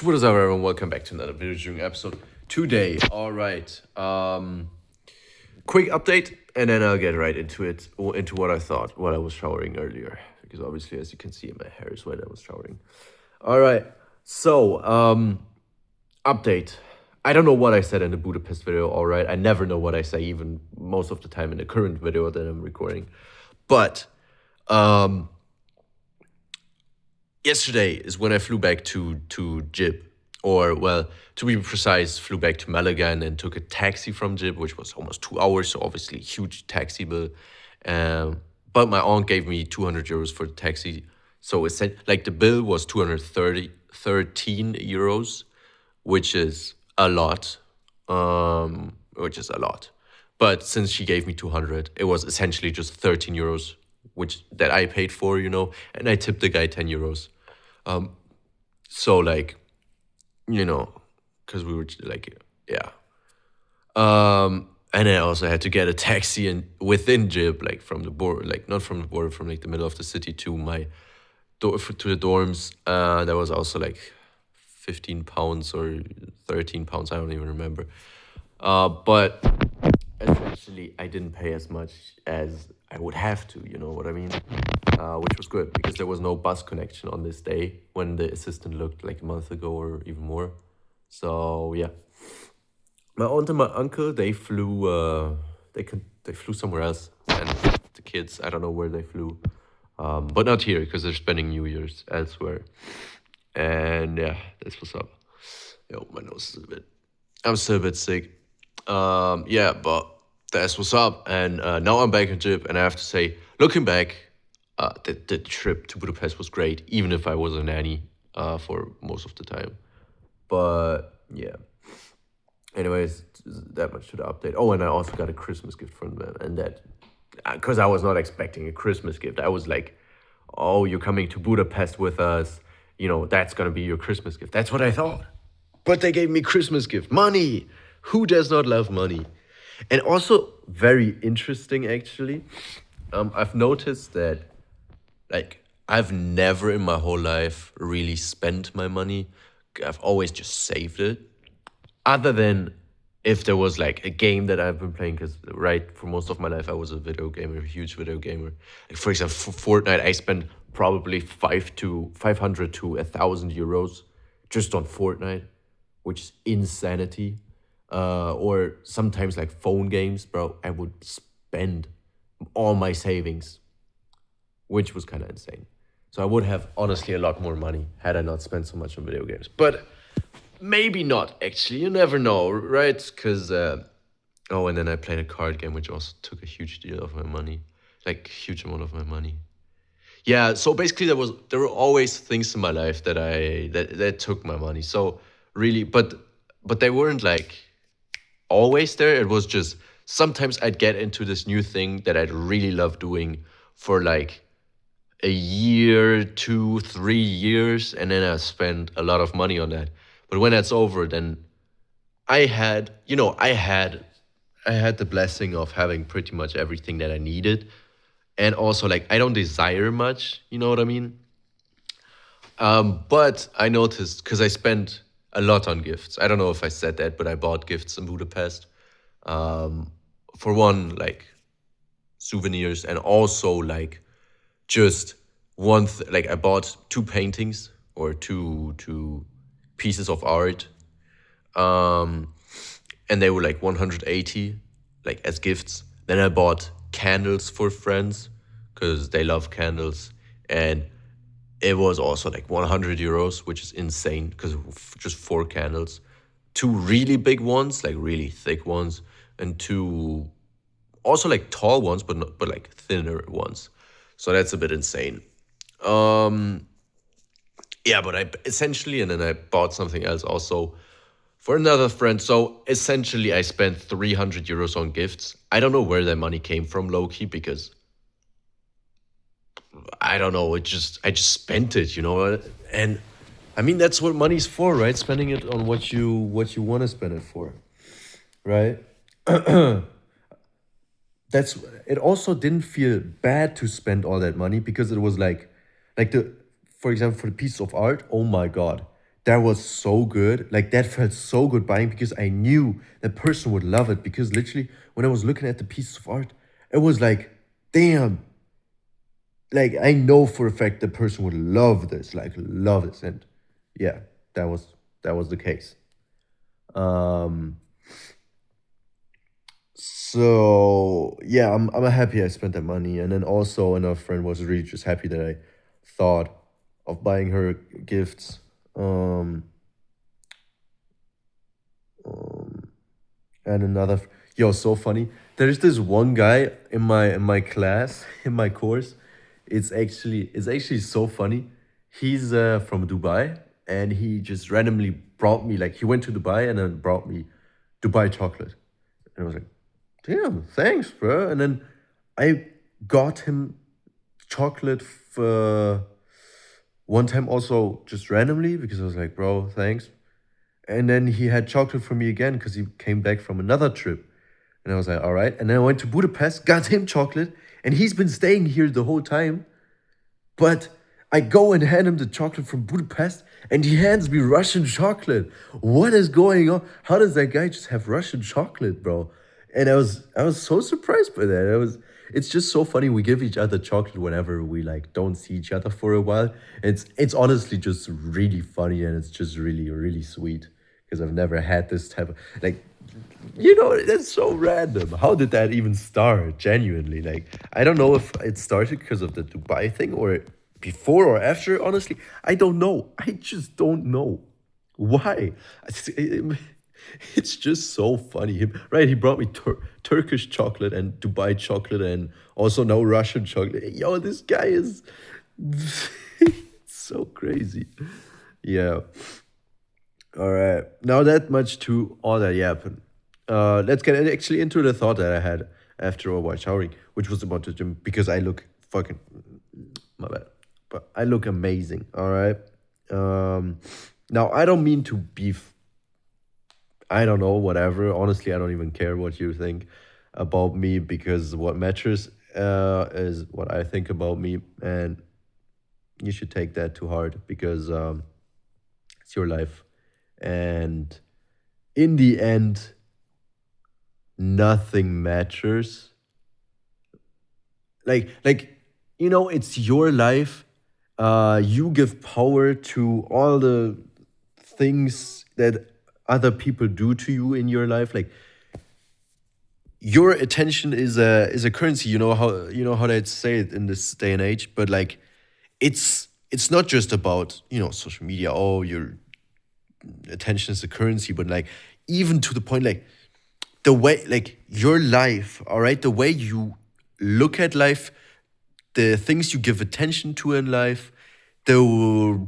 What is up, everyone? Welcome back to another video during episode today. All right. Quick update, and then I'll get right into it, into what I thought while I was showering earlier. Because obviously, as you can see, my hair is wet. I was showering. All right. So, update. I don't know what I said in the Budapest video. All right. I never know what I say, even most of the time in the current video that I'm recording. But, yesterday is when I flew back to Jib, or well, to be precise, flew back to Malaga and then took a taxi from Jib, which was almost 2 hours, so obviously huge taxi bill. But my aunt gave me 200 euros for the taxi, so it's like the bill was 13 euros, which is a lot, But since she gave me 200, it was essentially just 13 euros, which that I paid for, and I tipped the guy 10 euros. So like, because we were like, yeah. And I also had to get a taxi within Jib, like from the border, like not from the border, from like the middle of the city to my to the dorms. That was also like 15 pounds or 13 pounds. I don't even remember. But essentially, I didn't pay as much as I would have to, you know what I mean? Which was good because there was no bus connection on this day when the assistant looked like a month ago or even more. So yeah, my aunt and my uncle, they flew. They flew somewhere else, and the kids, I don't know where they flew, but not here because they're spending New Year's elsewhere. And yeah, that's what's up. Yo, my nose is a bit. I'm still a bit sick. Yeah, but that's what's up. And now I'm back in Jib, and I have to say, looking back, the trip to Budapest was great, even if I was a nanny for most of the time. But yeah. Anyways, that much to the update. Oh, and I also got a Christmas gift from them, and that because I was not expecting a Christmas gift. I was like, "Oh, you're coming to Budapest with us. That's gonna be your Christmas gift." That's what I thought. But they gave me Christmas gift, money. Who does not love money? And also very interesting, actually. I've noticed that, like, I've never in my whole life really spent my money. I've always just saved it. Other than if there was like a game that I've been playing, because right, for most of my life I was a video gamer, a huge video gamer. Like for example, for Fortnite, I spent probably 500 to 1,000 euros just on Fortnite, which is insanity. Or sometimes like phone games, bro. I would spend all my savings, which was kind of insane. So I would have honestly a lot more money had I not spent so much on video games. But maybe not, actually. You never know, right? Because, and then I played a card game, which also took a huge deal of my money. Like, huge amount of my money. Yeah, so basically there were always things in my life that took my money. So really, but they weren't like always there. It was just sometimes I'd get into this new thing that I'd really love doing for like a year, 2, 3 years, and then I spend a lot of money on that. But when that's over, then I had, I had the blessing of having pretty much everything that I needed, and also like I don't desire much, you know what I mean? But I noticed because I spent a lot on gifts. I don't know if I said that, but I bought gifts in Budapest. For one, like souvenirs, and also like just like I bought 2 paintings or two pieces of art, and they were like 180, like as gifts. Then I bought candles for friends because they love candles, and it was also like 100 euros, which is insane because just 4 candles, 2 really big ones, like really thick ones, and 2 also like tall ones, but like thinner ones. So that's a bit insane. Yeah, but I essentially, and then I bought something else also for another friend. So essentially, I spent 300 euros on gifts. I don't know where that money came from, low key, because I don't know. I just spent it, and I mean that's what money's for, right? Spending it on what you want to spend it for, right? That's it. Also didn't feel bad to spend all that money because it was like the for example, for the piece of art, oh my god, that was so good. Like that felt so good buying because I knew that person would love it. Because literally, when I was looking at the pieces of art, it was like, damn, like I know for a fact the person would love this, like love this. And yeah, that was that was the case. Um so yeah, I'm happy I spent that money. And then also another friend was really just happy that I thought of buying her gifts. Um um and yo, so funny, there's this one guy in my class in my course. It's actually so funny. He's from Dubai, and he just randomly brought me, like, he went to Dubai and then brought me Dubai chocolate. And I was like, damn, thanks, bro. And then I got him chocolate for one time also, just randomly, because I was like, bro, thanks. And then he had chocolate for me again because he came back from another trip. And I was like, all right. And then I went to Budapest, got him chocolate, and he's been staying here the whole time. But I go and hand him the chocolate from Budapest, and he hands me Russian chocolate. What is going on? How does that guy just have Russian chocolate, bro? And I was so surprised by that. It's just so funny. We give each other chocolate whenever we like don't see each other for a while. It's honestly just really funny, and it's just really really sweet because I've never had this type of, like, that's so random. How did that even start? Genuinely, like, I don't know if it started because of the Dubai thing or before or after. Honestly, I don't know. I just don't know why. It's just so funny. Right? He brought me Turkish chocolate and Dubai chocolate and also now Russian chocolate. Yo, this guy is so crazy. Yeah. All right. Now that much to all that happened. Let's get actually into the thought that I had after a while showering, which was about the gym because I look fucking, my bad, but I look amazing. All right. Um, Now I don't mean to be, I don't know, whatever. Honestly, I don't even care what you think about me because what matters is what I think about me, and you should take that to heart because it's your life, and in the end nothing matters. Like it's your life. You give power to all the things that other people do to you in your life. Like, your attention is a currency. You know how they say it in this day and age. But like, it's not just about social media. Oh, your attention is a currency, but like, even to the point, like, the way, like, your life, all right, the way you look at life, the things you give attention to in life, the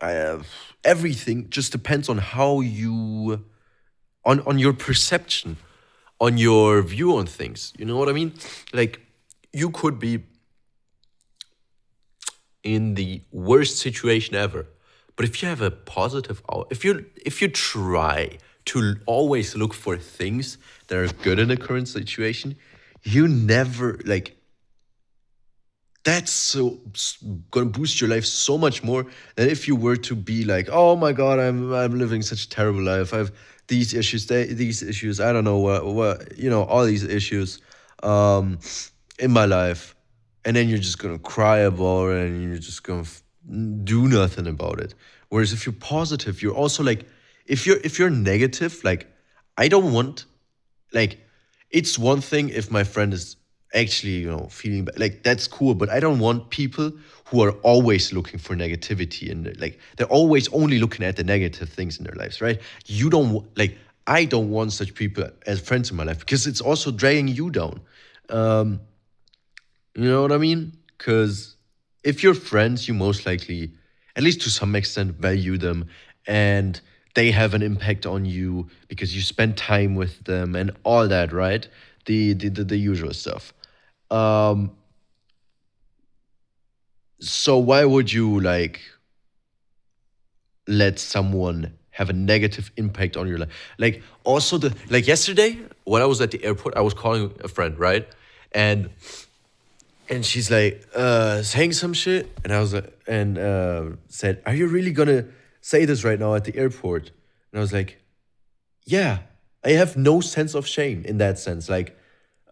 uh, everything just depends on how you, on your perception, on your view on things. You know what I mean? Like, you could be in the worst situation ever, but if you have a positive out, if you try to always look for things that are good in the current situation, you never, like, that's gonna boost your life so much more than if you were to be like, oh my god, I'm living such a terrible life. I've these issues, these issues. I don't know what all these issues um, in my life, and then you're just gonna cry about it, and you're just gonna do nothing about it. Whereas if you're positive, you're also like, if you're negative, like, I don't want, like, it's one thing if my friend is actually feeling bad, like, that's cool, but I don't want people who are always looking for negativity, and like, they're always only looking at the negative things in their lives, right? You don't like, I don't want such people as friends in my life because it's also dragging you down. um you know what I mean? Because if you're friends, you most likely, at least to some extent, value them, and they have an impact on you because you spend time with them and all that, right? The usual stuff. Um, so why would you, like, let someone have a negative impact on your life? Like, also, the like, yesterday when I was at the airport, I was calling a friend, right? And she's like saying some shit, and I was like, and said, are you really gonna say this right now at the airport. And I was like, yeah, I have no sense of shame in that sense. Like,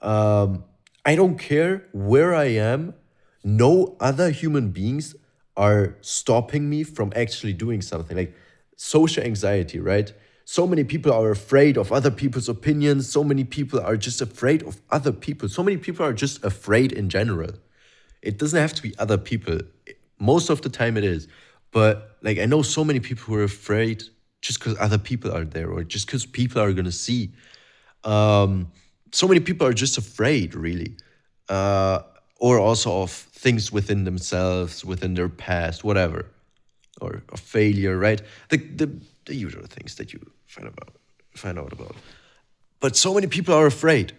um, I don't care where I am. No other human beings are stopping me from actually doing something. Like social anxiety, right? So many people are afraid of other people's opinions. So many people are just afraid of other people. So many people are just afraid in general. It doesn't have to be other people. Most of the time it is. But like I know so many people who are afraid just because other people are there or just because people are gonna see. Um, so many people are just afraid, really, uh, or also of things within themselves, within their past, whatever, or a failure, right? The usual things that you find out about. But so many people are afraid,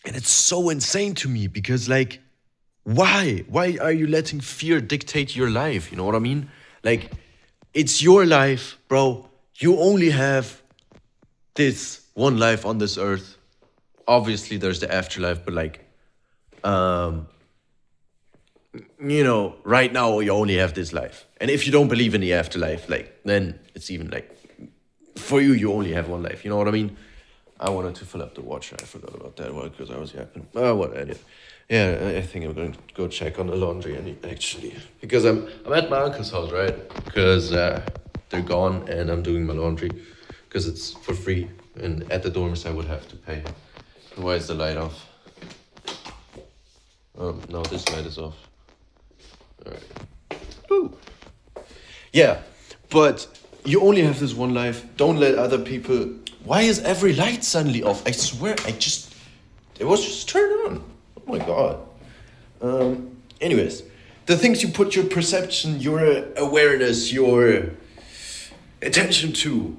and it's so insane to me because, like, why? Why are you letting fear dictate your life? You know what I mean? Like, it's your life, bro. You only have this one life on this earth. Obviously, there's the afterlife, but like, um, right now you only have this life. And if you don't believe in the afterlife, like, then it's even like, for you, you only have one life. You know what I mean? I wanted to fill up the watch. I forgot about that one because I was yapping. Oh, what idiot. Yeah, I think I'm going to go check on the laundry actually. Because I'm at my uncle's house, right? Because they're gone and I'm doing my laundry. Because it's for free. And at the dorms I would have to pay. Why is the light off? No, this light is off. Alright. Ooh. Yeah, but you only have this one life. Don't let other people... Why is every light suddenly off? I swear, it was just turned on. Oh my god. Anyways, the things you put your perception, your awareness, your attention to,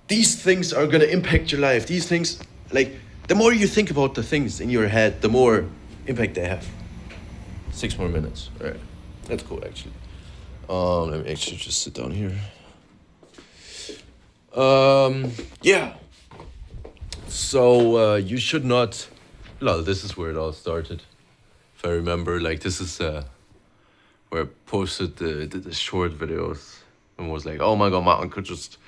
these things are gonna impact your life. These things, like, the more you think about the things in your head, the more impact they have. 6 more minutes. All right, that's cool actually. Let me actually just sit down here. Yeah. So you should not. Well, this is where it all started. If I remember, like this is where I posted the short videos and was like, "Oh my god, my uncle just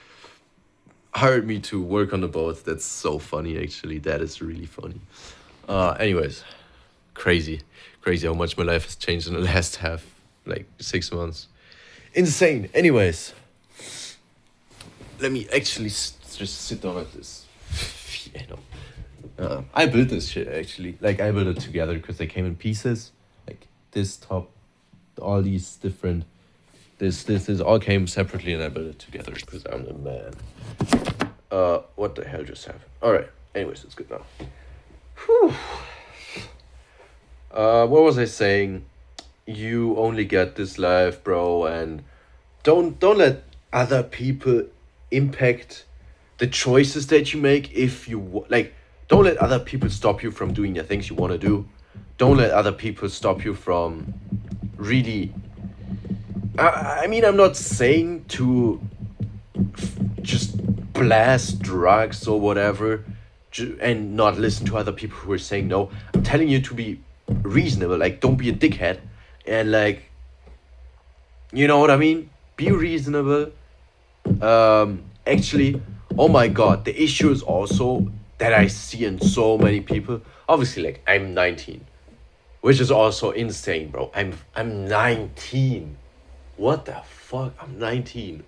hired me to work on the boat." That's so funny, actually. That is really funny. Anyways, crazy how much my life has changed in the last 6 months. Insane. Anyways, let me actually just sit down at this. I built this shit actually. Like I built it together because they came in pieces. Like this top, all these different. This all came separately, and I built it together because I'm the man. What the hell just happened? All right. Anyways, it's good now. Whew. What was I saying? You only get this life, bro, and don't let other people impact the choices that you make. If you like, don't let other people stop you from doing the things you want to do. Don't let other people stop you from really. I mean, I'm not saying to just blast drugs or whatever and not listen to other people who are saying no. I'm telling you to be reasonable. Like, don't be a dickhead. And, like, you know what I mean? Be reasonable. Actually, oh my god, the issue is also that I see in so many people. Obviously, like, I'm 19. Which is also insane, bro. I'm 19. What the fuck? I'm 19.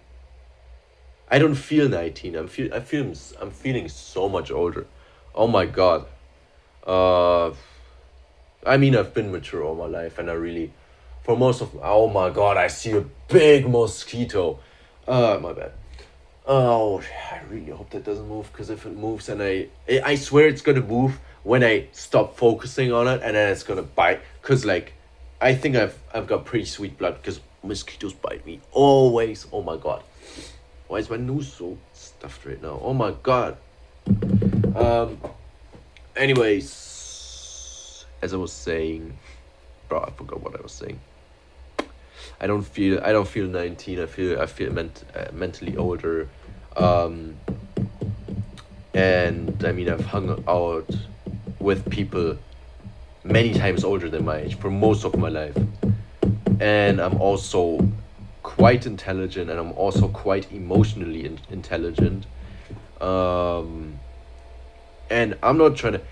I don't feel 19. I'm feeling so much older. Oh my god. I mean, I've been mature all my life, and I really, for most of, oh my god, I see a big mosquito. My bad. Oh, I really hope that doesn't move, because if it moves, and I swear it's gonna move when I stop focusing on it, and then it's gonna bite. Cause like, I think I've got pretty sweet blood, because mosquitoes bite me always. Oh my god. Why is my nose so stuffed right now? Oh my god. Anyways, as I was saying, bro, I forgot what I was saying. I don't feel 19. I feel mentally older. And I mean, I've hung out with people many times older than my age for most of my life, and I'm also quite intelligent, and I'm also quite emotionally intelligent. Um, and I'm not trying to.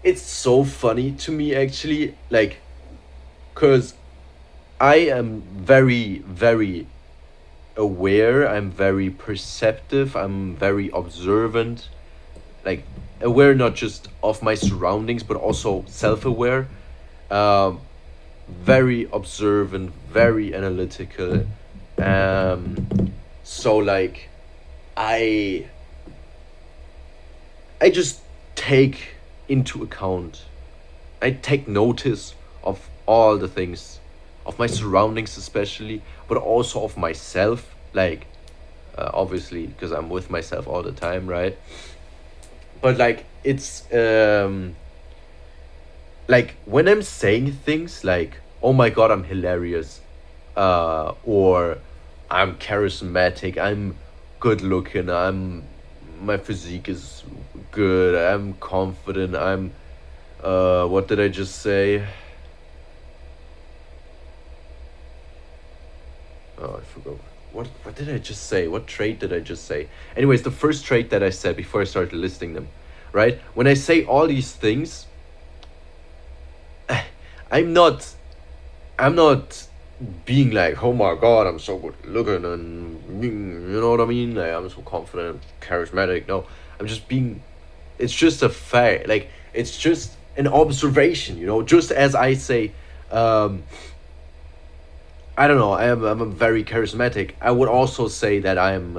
It's so funny to me actually, like, cause I am very, very aware. I'm very perceptive. I'm very observant. Like, aware not just of my surroundings, but also self-aware. Um, Very observant, very analytical. So like, I I just take into account. I take notice of all the things, of my surroundings especially, but also of myself. Like, obviously, because I'm with myself all the time, right? But like, it's like when I'm saying things like, "Oh my god, I'm hilarious," or "I'm charismatic," "I'm good looking," "I'm my physique is good," "I'm confident," "I'm what did I just say?" Oh, I forgot. What did I just say? What trait did I just say? Anyways, the first trait that I said before I started listing them, right? When I say all these things, I'm not I'm not being like, "Oh my god, I'm so good looking," and you know what I mean? Like, I'm so confident, charismatic. No, I'm just being. It's just a fact. Like, it's just an observation. Just as I say, um, I don't know. I'm very charismatic. I would also say that I'm.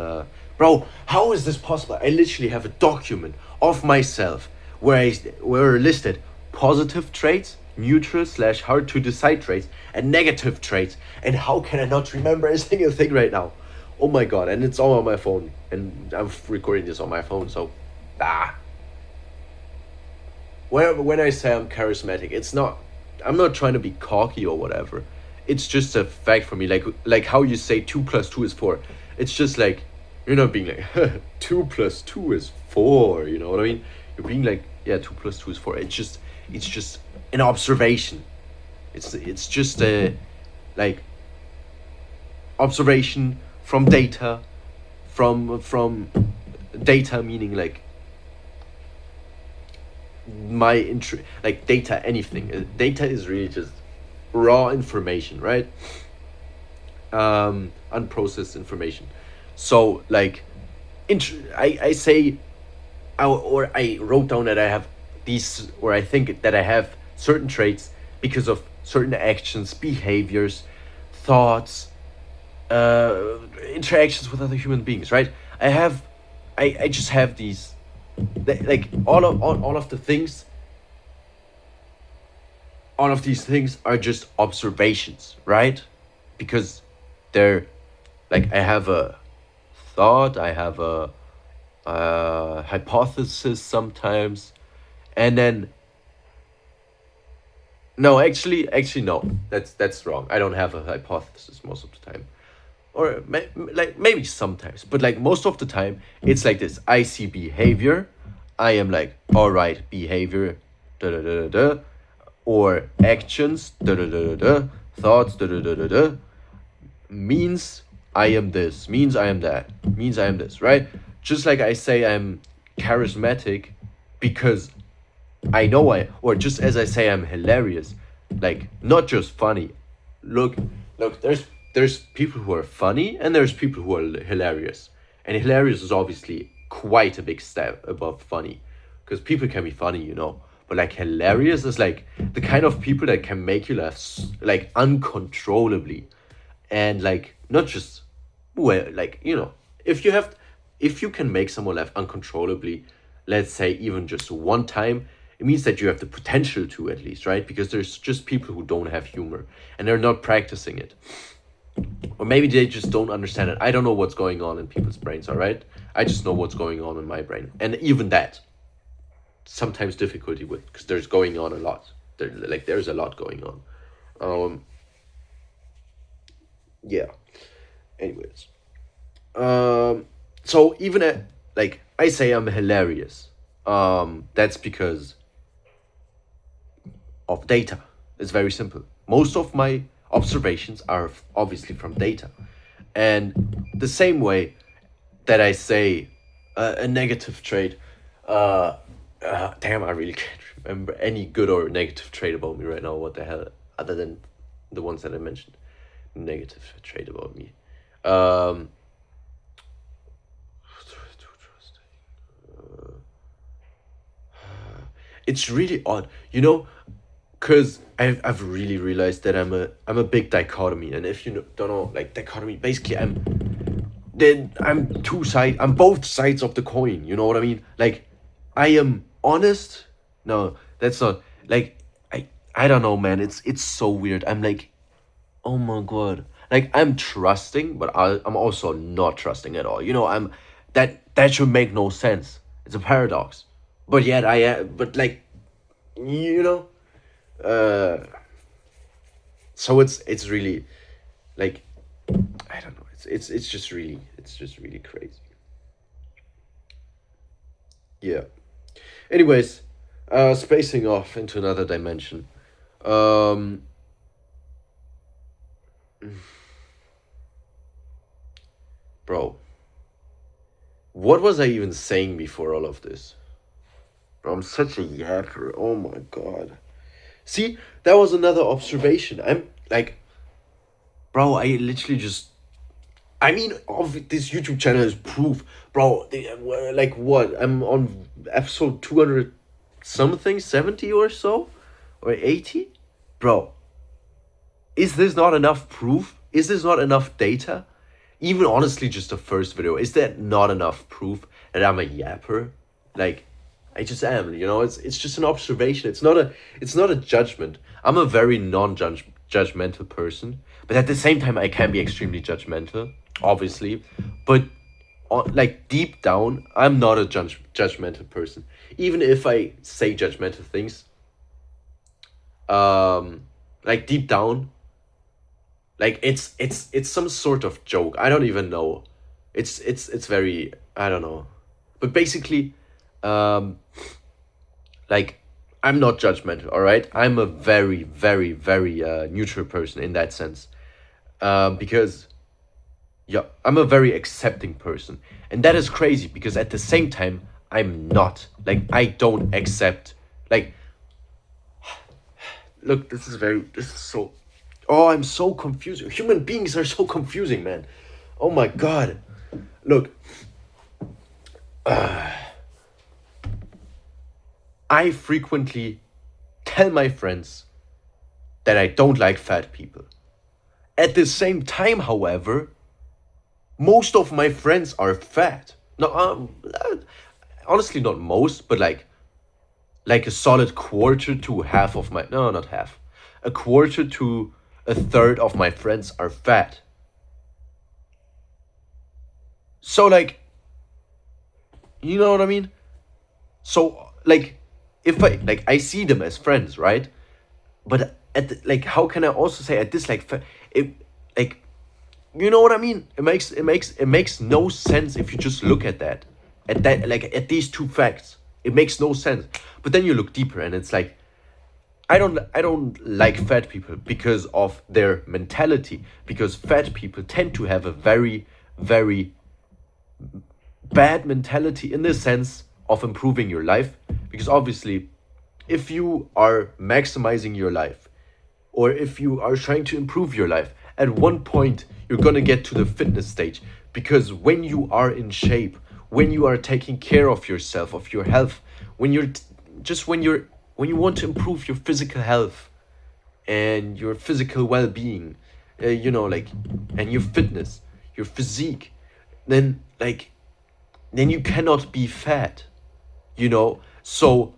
Bro, how is this possible? I literally have a document of myself where listed positive traits, neutral slash hard to decide traits, and negative traits. And how can I not remember a single thing right now? Oh my god! And it's all on my phone, and I'm recording this on my phone. So, ah, when I say I'm charismatic, it's not. I'm not trying to be cocky or whatever. It's just a fact for me. Like how you say 2 plus 2 is 4. It's just like, you're not being like 2 plus 2 is 4. You know what I mean? You're being like, yeah, 2 plus 2 is 4. It's just an observation. It's just a, like, observation from data, from data, meaning like my interest, like data, anything. Data is really just raw information, right? Unprocessed information. So like, I say, or I wrote down that I have these, or I think that I have certain traits because of certain actions, behaviors, thoughts, uh, interactions with other human beings, right? I just have these, like, all of the things. All of these things are just observations, right? Because they're, like, I have a thought, I have a hypothesis sometimes, and then, no, actually no, that's wrong. I don't have a hypothesis most of the time, or like maybe sometimes, but like most of the time, it's like this. I see behavior, I am like, all right, behavior, da da da da da, or actions, da da da da da, thoughts, da da da da da, means I am this, means I am that, means I am this, right? Just like I say I'm charismatic because I know or just as I say I'm hilarious, like, not just funny. Look, look, there's people who are funny and there's people who are hilarious. And hilarious is obviously quite a big step above funny, because people can be funny. But like, hilarious is like the kind of people that can make you laugh, like, uncontrollably. And like, not just, well, like, if you can make someone laugh uncontrollably, let's say even just one time, it means that you have the potential to, at least, right? Because there's just people who don't have humor and they're not practicing it, or maybe they just don't understand it. I don't know what's going on in people's brains, all right? I just know what's going on in my brain, and even that, sometimes difficulty with, because there's going on a lot. There's a lot going on. um yeah. Anyways, so even at, like, I say I'm hilarious, that's because of data. It's very simple. Most of my observations are obviously from data. And the same way that I say a negative trait, damn, I really can't remember any good or negative trait about me right now. What the hell, other than the ones that I mentioned, negative trait about me. Um, it's really odd, you know, because I've really realized that I'm a big dichotomy, and if you don't know, like dichotomy, basically I'm both sides of the coin. You know what I mean? Like, I am honest. No, that's not like I don't know, man. It's so weird. I'm like, oh my god. Like, I'm trusting, but I'm also not trusting at all. You know, that should make no sense. It's a paradox, but yet I am. But like, you know, uh, so it's really like, I don't know. It's just really crazy. Yeah. Anyways, spacing off into another dimension. Um, bro, what was I even saying before all of this? Bro, I'm such a yapper. Oh my god. See, that was another observation. I'm like, bro, I literally just. I mean, this YouTube channel is proof, bro. Like what? I'm on episode 200 something, 70 or so, or 80, bro. Is this not enough proof? Is this not enough data? Even honestly, just the first video, is that not enough proof that I'm a yapper? Like, I just am. You know, it's just an observation. It's not a judgment. I'm a very non-judgmental person, but at the same time, I can be extremely judgmental, obviously. But like deep down, I'm not a judgmental person. Even if I say judgmental things, like deep down, like it's some sort of joke. I don't even know. It's very, I don't know. But basically, um like, I'm not judgmental, all right? I'm a very, very, very neutral person in that sense. Because yeah, I'm a very accepting person. And that is crazy because at the same time, I'm not. Like, I don't accept. Like, look, this is so. Oh, I'm so confused. Human beings are so confusing, man. Oh my god. Look, I frequently tell my friends that I don't like fat people. At the same time, however, most of my friends are fat. No, honestly, not most, but like a solid quarter to half of my, no, not half, a quarter to a third of my friends are fat. So like, you know what I mean? So like, if I see them as friends, right? But like, how can I also say I dislike it? Like, you know what I mean? It makes no sense if you just look at that, like at these two facts. It makes no sense. But then you look deeper, and it's like, I don't like fat people because of their mentality. Because fat people tend to have a very, very bad mentality in the sense of improving your life. Because obviously, if you are maximizing your life, or if you are trying to improve your life, at one point you're gonna get to the fitness stage. Because when you are in shape, when you are taking care of yourself, of your health, when you're just when you want to improve your physical health and your physical well-being, like, and your fitness, your physique, then like, then you cannot be fat, so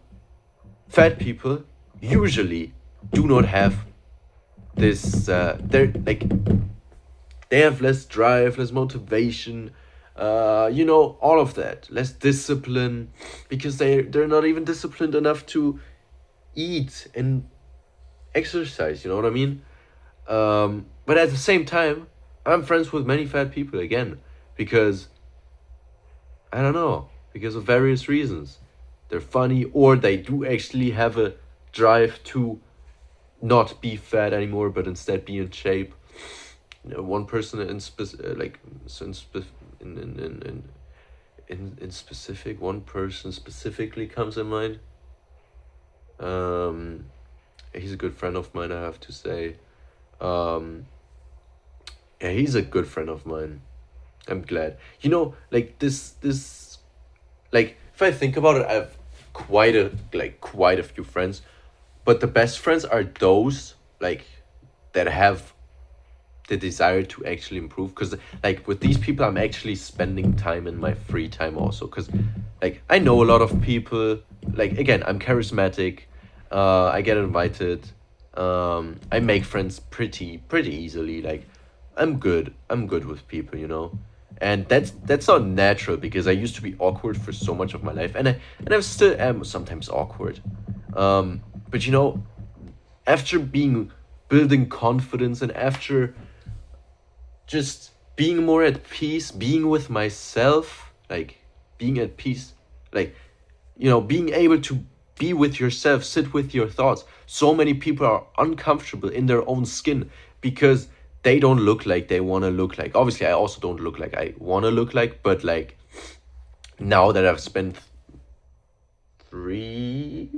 fat people usually do not have this, they're like, they have less drive, less motivation, all of that, less discipline, because they're not even disciplined enough to eat and exercise, you know what I mean? But at the same time, I'm friends with many fat people again, because I don't know, because of various reasons. They're funny, or they do actually have a drive to not be fat anymore, but instead be in shape. one person in like so in specific, one person specifically comes in mind. Um, he's a good friend of mine, I have to say. Um, yeah, he's a good friend of mine. I'm glad. Like like if I think about it, I have quite a few friends, but the best friends are those like that have the desire to actually improve, because like with these people I'm actually spending time in my free time also, because like I know a lot of people. Like again, I'm charismatic, I get invited, I make friends pretty easily. Like I'm good with people, and that's not natural, because I used to be awkward for so much of my life, and I still am sometimes awkward. But after being building confidence, and after just being more at peace, being with myself, like being at peace, like being able to be with yourself, sit with your thoughts. So many people are uncomfortable in their own skin because they don't look like they want to look like. Obviously, I also don't look like I want to look like, but like now that I've spent three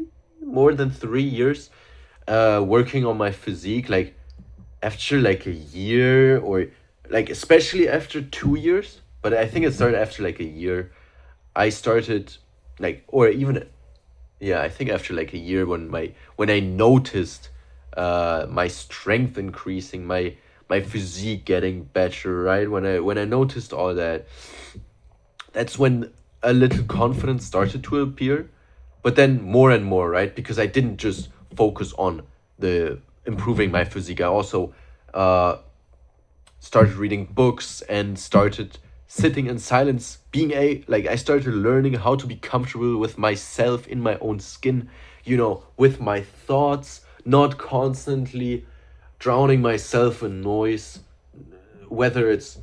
more than 3 years working on my physique, like after like a year, or like especially after 2 years, but I think it started after like a year. I started like, or even, yeah, I think after like a year, when I noticed my strength increasing, my physique getting better, right? When I noticed all that, that's when a little confidence started to appear. But then more and more, right? Because I didn't just focus on the improving my physique. I also uh started reading books and started sitting in silence, being a like I started learning how to be comfortable with myself in my own skin, with my thoughts, not constantly drowning myself in noise, whether it's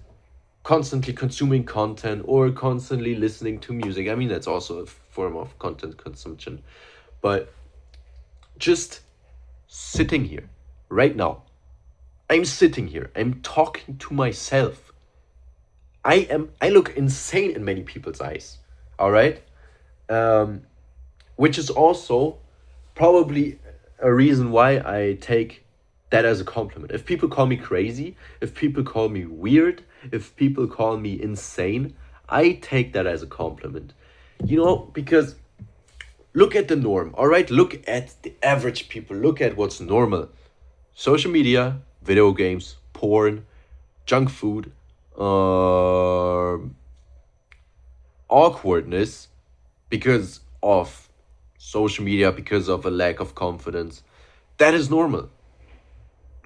constantly consuming content or constantly listening to music. I mean, that's also a form of content consumption. But just sitting here right now, I'm sitting here, I'm talking to myself. I look insane in many people's eyes. All right? Um which is also probably a reason why I take that as a compliment. If people call me crazy, if people call me weird, if people call me insane, I take that as a compliment. Because look at the norm, all right? Look at the average people, look at what's normal: social media, video games, porn, junk food, uh, awkwardness because of social media, because of a lack of confidence. That is normal.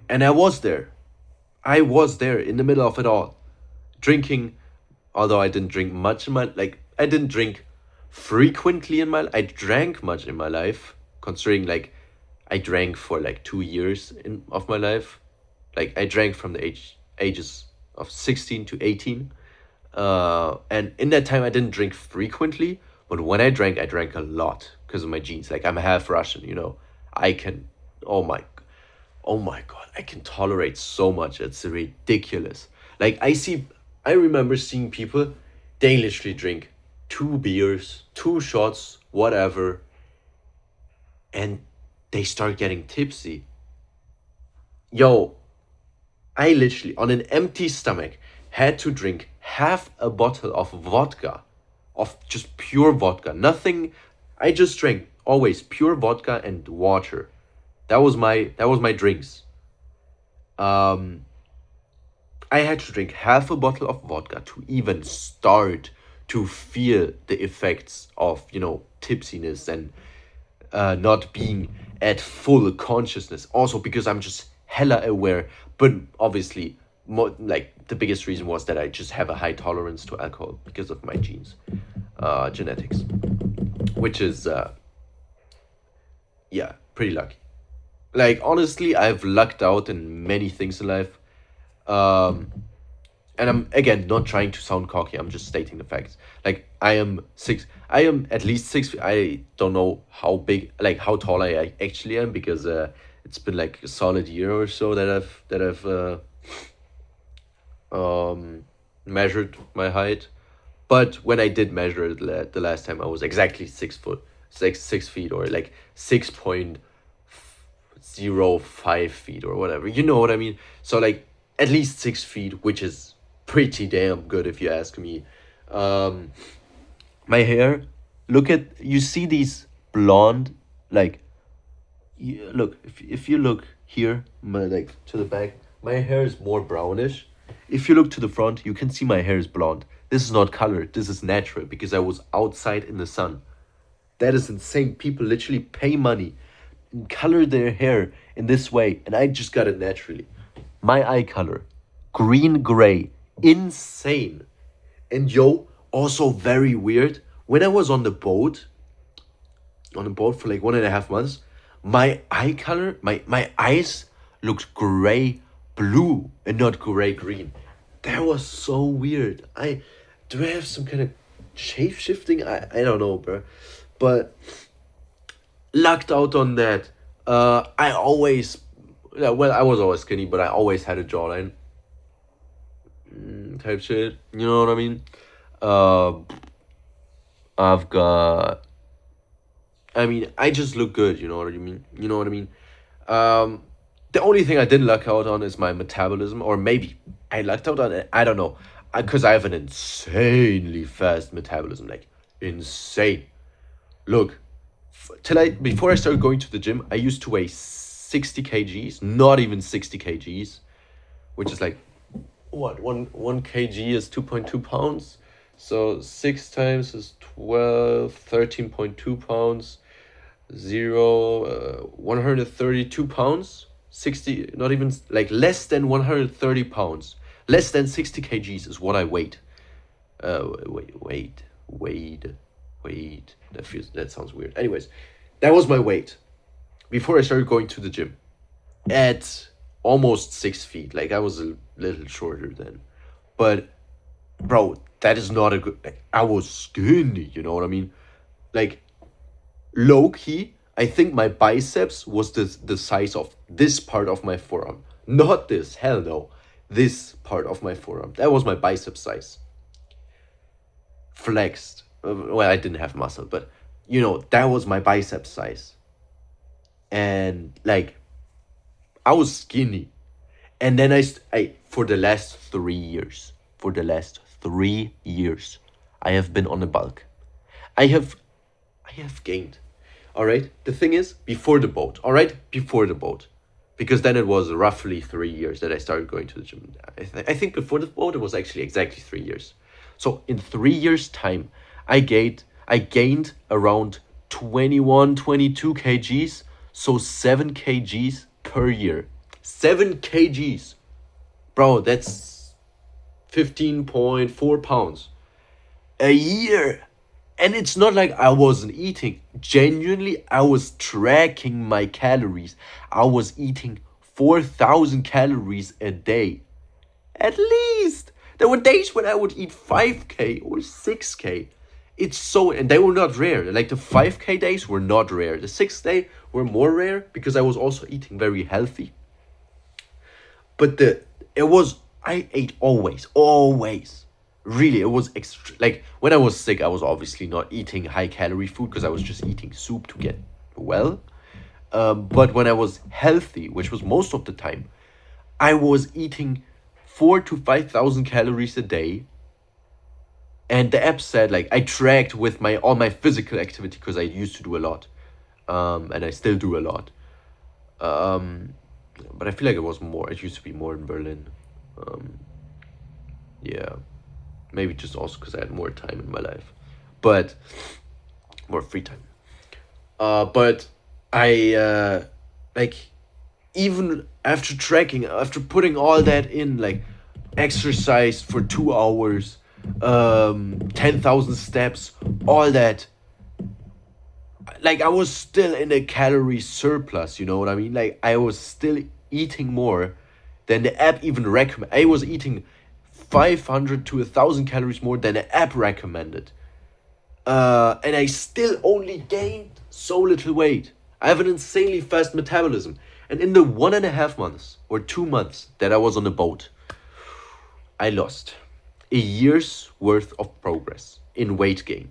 And I was there. I was there in the middle of it all. Drinking, although I didn't drink much in my I didn't drink frequently in my I drank much in my life, considering like I drank for like 2 years of my life. Like I drank from the ages of 16 to 18. And in that time I didn't drink frequently, but when I drank a lot because of my genes. Like I'm half Russian, I can, oh my, oh my God, I can tolerate so much. It's ridiculous. Like I remember seeing people, they literally drink 2 beers, 2 shots, whatever, and they start getting tipsy. Yo, I literally, on an empty stomach, had to drink half a bottle of vodka, of just pure vodka. Nothing. I just drank always pure vodka and water. That was my drinks. Um, I had to drink half a bottle of vodka to even start to feel the effects of tipsiness and not being at full consciousness. Also because I'm just hella aware, but obviously, like the biggest reason was that I just have a high tolerance to alcohol because of my genes, genetics, which is yeah, pretty lucky. Like honestly, I've lucked out in many things in life. Um, and I'm again not trying to sound cocky. I'm just stating the facts. Like I am six. I am at least 6 feet. I don't know how big, like how tall I actually am, because it's been like a solid year or so that I've um, measured my height. But when I did measure it the last time, I was exactly 6 foot, 6 feet, or like 6.05 feet or whatever. You know what I mean? So like at least 6 feet, which is pretty damn good if you ask me. Um, my hair, look at, you see these blonde, like, look, if you look here, my, like to the back, my hair is more brownish. If you look to the front, you can see my hair is blonde. This is not colored, this is natural because I was outside in the sun. That is insane. People literally pay money and color their hair in this way, and I just got it naturally. My eye color, green gray, insane. And yo, also very weird. When I was on a boat for like 1.5 months, my eye color, my eyes looked gray blue and not gray green. That was so weird. Do I have some kind of shape shifting? I don't know, bro. But lucked out on that. I always, yeah, well, I was always skinny, but I always had a jawline, type shit. You know what I mean? Uh, I've got. I mean, I just look good. You know what I mean? You know what I mean? Um, the only thing I didn't luck out on is my metabolism, or maybe I lucked out on it. I don't know, because I have an insanely fast metabolism, like insane. Look, till I before I started going to the gym, I used to weigh 60 kgs, not even 60 kgs, which is like what one kg is 2.2 pounds. So 6 times is 12, 13.2 pounds, zero, 132 pounds, 60, not even like less than 130 pounds, less than 60 kgs is what I weighed. Wait. That sounds weird. Anyways, that was my weight before I started going to the gym at almost 6 feet. Like I was a little shorter then, but bro, that is not a good. Like, I was skinny. You know what I mean? Like low key, I think my biceps was the size of this part of my forearm. Not this, hell no. This part of my forearm. That was my bicep size. Flexed. Well, I didn't have muscle, but you know, that was my bicep size. And like, I was skinny. And then I for the last 3 years, I have been on a bulk. I have I have gained. All right. The thing is, before the boat. All right, before the boat, because then it was roughly 3 years that I started going to the gym. I think before the boat it was actually exactly 3 years. So in 3 years' time, I gained around 21, 22 kgs. So 7 kgs per year. 7 kgs, bro. That's 15.4 pounds a year. And it's not like I wasn't eating. Genuinely, I was tracking my calories. I was eating 4,000 calories a day. At least. There were days when I would eat 5K or 6K. It's so, and they were not rare. Like the 5K days were not rare. The 6 day were more rare because I was also eating very healthy. But it was, I ate always. Really, it was extra. Like when I was sick, I was obviously not eating high calorie food because I was just eating soup to get well. But when I was healthy, which was most of the time, I was eating 4 to 5,000 calories a day. And the app said like I tracked with my all my physical activity because I used to do a lot, and I still do a lot. Um, but I feel like it was more. It used to be more in Berlin. Um, yeah, maybe just also because I had more time in my life, but more free time. But I like even after tracking, after putting all that in, like exercise for 2 hours, 10,000 steps, all that, like I was still in a calorie surplus, you know what I mean? Like I was still eating more than the app even recommend. I was eating 500 to 1,000 calories more than the app recommended. And I still only gained so little weight. I have an insanely fast metabolism. And in the 1.5 months or 2 months that I was on the boat, I lost a year's worth of progress in weight gain.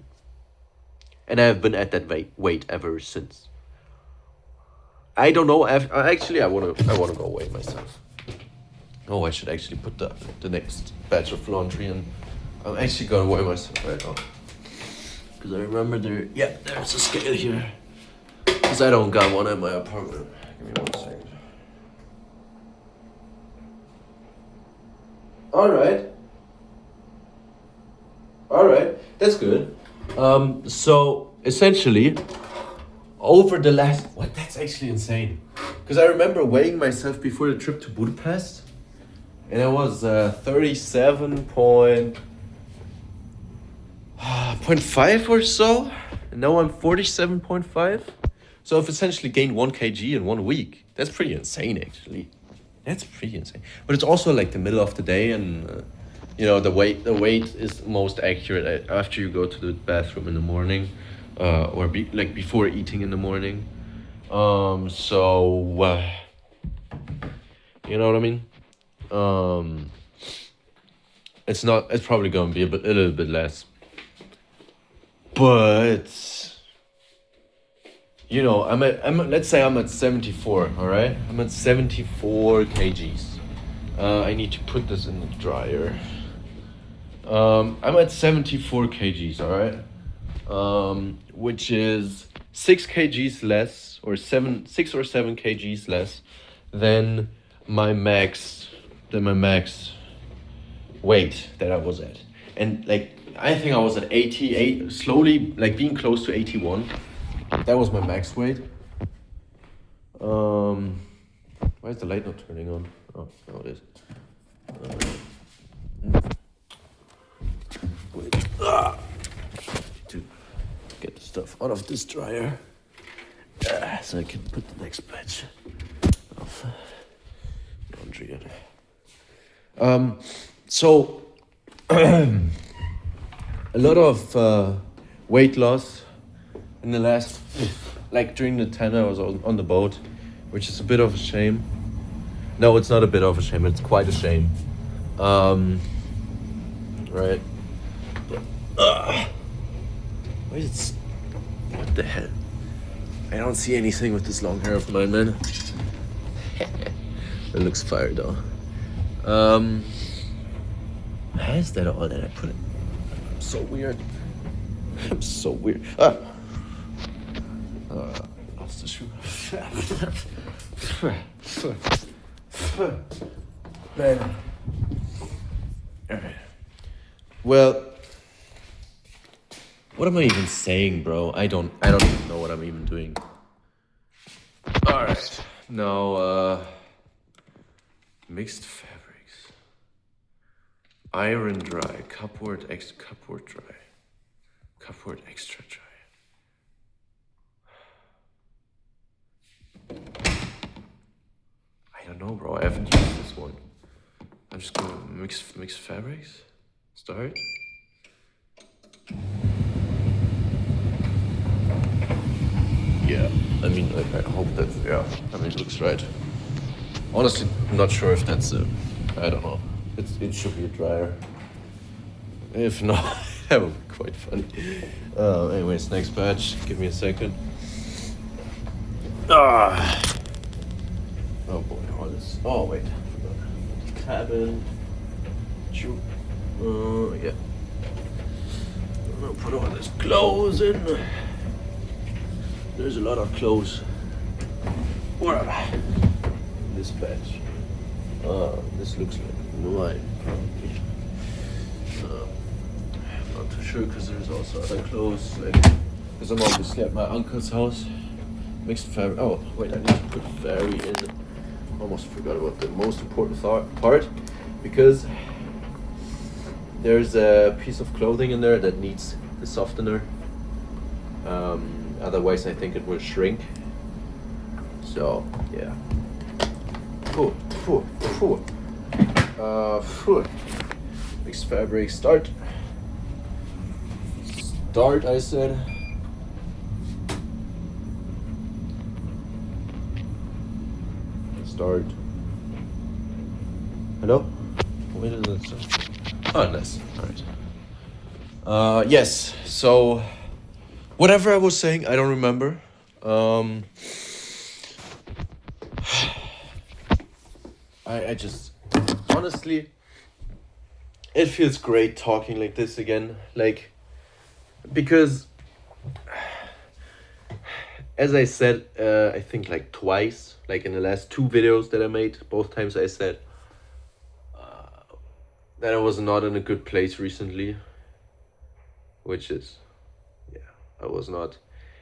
And I have been at that weight ever since. I don't know. Actually, I wanna go away myself. Oh, I should actually put the next batch of laundry in. I'm actually gonna weigh myself right now. Because I remember there's a scale here. Because I don't got one in my apartment. Give me 1 second. Alright, that's good. So essentially, over the last, that's actually insane. Because I remember weighing myself before the trip to Budapest, and I was 37.5 or so, and now I'm 47.5. So I've essentially gained 1 kg in 1 week. That's pretty insane, actually. That's pretty insane. But it's also like the middle of the day, and the weight is most accurate after you go to the bathroom in the morning, or before eating in the morning. You know what I mean? It's probably gonna be a little bit less. But let's say I'm at 74, all right? I'm at 74 kgs. I need to put this in the dryer. I'm at 74 kgs, all right? Which is 6 kgs less, or 6 or 7 kgs less than my max weight that I was at. And I think I was at 88, slowly being close to 81. That was my max weight. Why is the light not turning on? Oh, no, it is. Wait. To get the stuff out of this dryer, so I can put the next batch of laundry in. So a lot of weight loss in the last, during the 10 hours on the boat, which is a bit of a shame. No, it's not a bit of a shame, it's quite a shame. Right. Why is it? What the hell? I don't see anything with this long hair of mine, man. It looks fire though. How is that all that I put it? I'm so weird. I'm so weird. Lost the shoe. Man. Alright. Well, what am I even saying, bro? I don't even know what I'm even doing. Alright. Now, mixed fabrics. Iron dry. Cupboard dry. Cupboard extra dry. I don't know, bro. I haven't used this one. I'm just gonna mix fabrics. Start. Yeah, I mean, I hope that's, it looks right. Honestly, I'm not sure if that's I don't know. It should be a dryer. If not, that would be quite funny. Anyways, next batch. Give me a second. Oh boy, all this. Oh wait, I forgot. Cabin. Yeah. I'm gonna put all this clothes in. There's a lot of clothes. Where am I? This batch. This looks like mine, probably. I'm not too sure because there's also other clothes. Because I'm obviously at my uncle's house. Mixed fabric. Oh, wait, I need to put fairy in. Almost forgot about the most important part. Because there's a piece of clothing in there that needs the softener. Otherwise, I think it will shrink. So, yeah. Mixed fabric, start. Start, I said. Start. Hello? Wait a minute. Oh, nice. All right. Yes. So, whatever I was saying, I don't remember. Um, I just honestly, it feels great talking like this again. Like, because as I said, I think like twice, like in the last two videos that I made, both times I said that I was not in a good place recently, which is, yeah, I was not.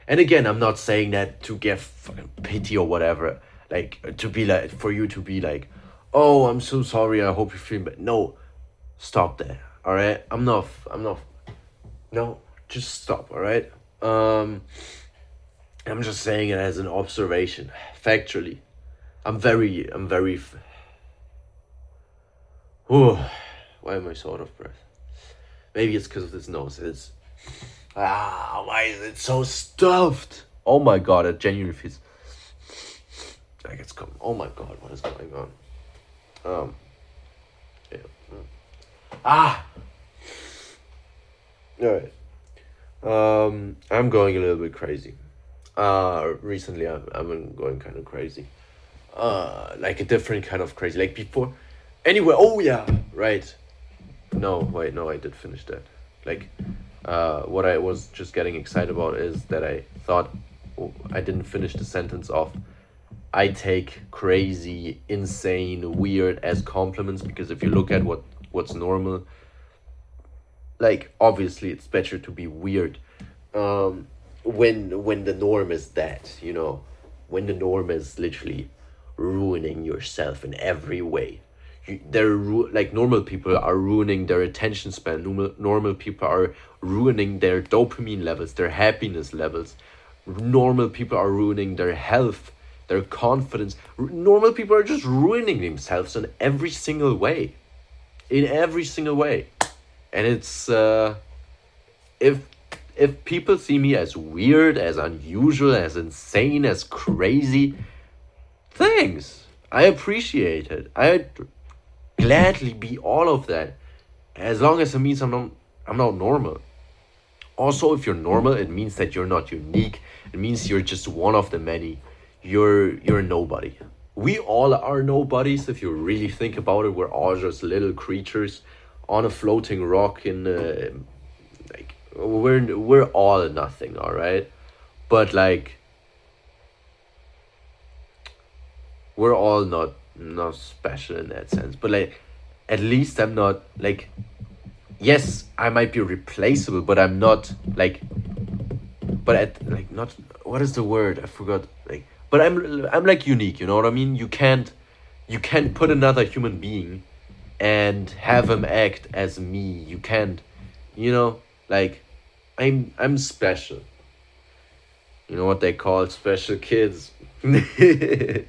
And again, I'm not saying that to get fucking pity or whatever, like to be like, for you to be like, oh, I'm so sorry, I hope you feel bad. No, stop that, all right? I'm not, no, just stop, all right? I'm just saying it as an observation, factually. I'm very. Whew, why am I so out of breath? Maybe it's because of this nose. Why is it so stuffed? Oh my god, it genuinely feels like it's coming. Oh my god, what is going on? Yeah. Ah, all right. I'm going a little bit crazy. Recently I've been going kind of crazy. Like a different kind of crazy. Like before. Anyway, oh yeah, right. No, wait, no, I did finish that. Like, what I was just getting excited about is that I thought I didn't finish the sentence off. I take crazy, insane, weird as compliments because if you look at what's normal, like obviously it's better to be weird. When the norm is that, when the norm is literally ruining yourself in every way. Like normal people are ruining their attention span. Normal people are ruining their dopamine levels, their happiness levels. Normal people are ruining their health, their confidence. Normal people are just ruining themselves in every single way. In every single way. And it's if people see me as weird, as unusual, as insane, as crazy, thanks. I appreciate it. I'd gladly be all of that, as long as it means I'm not normal. Also, if you're normal, it means that you're not unique. It means you're just one of the many. You're nobody. We all are nobodies if you really think about it. We're all just little creatures on a floating rock in like we're all nothing, all right? But like we're all not special in that sense. But like at least I'm not like, yes, I might be replaceable, but I'm not like, but at like not, what is the word? I forgot. Like, but I'm like unique. You know what I mean? You can't put another human being and have him act as me. You can't, you know, like I'm special. You know what they call special kids. You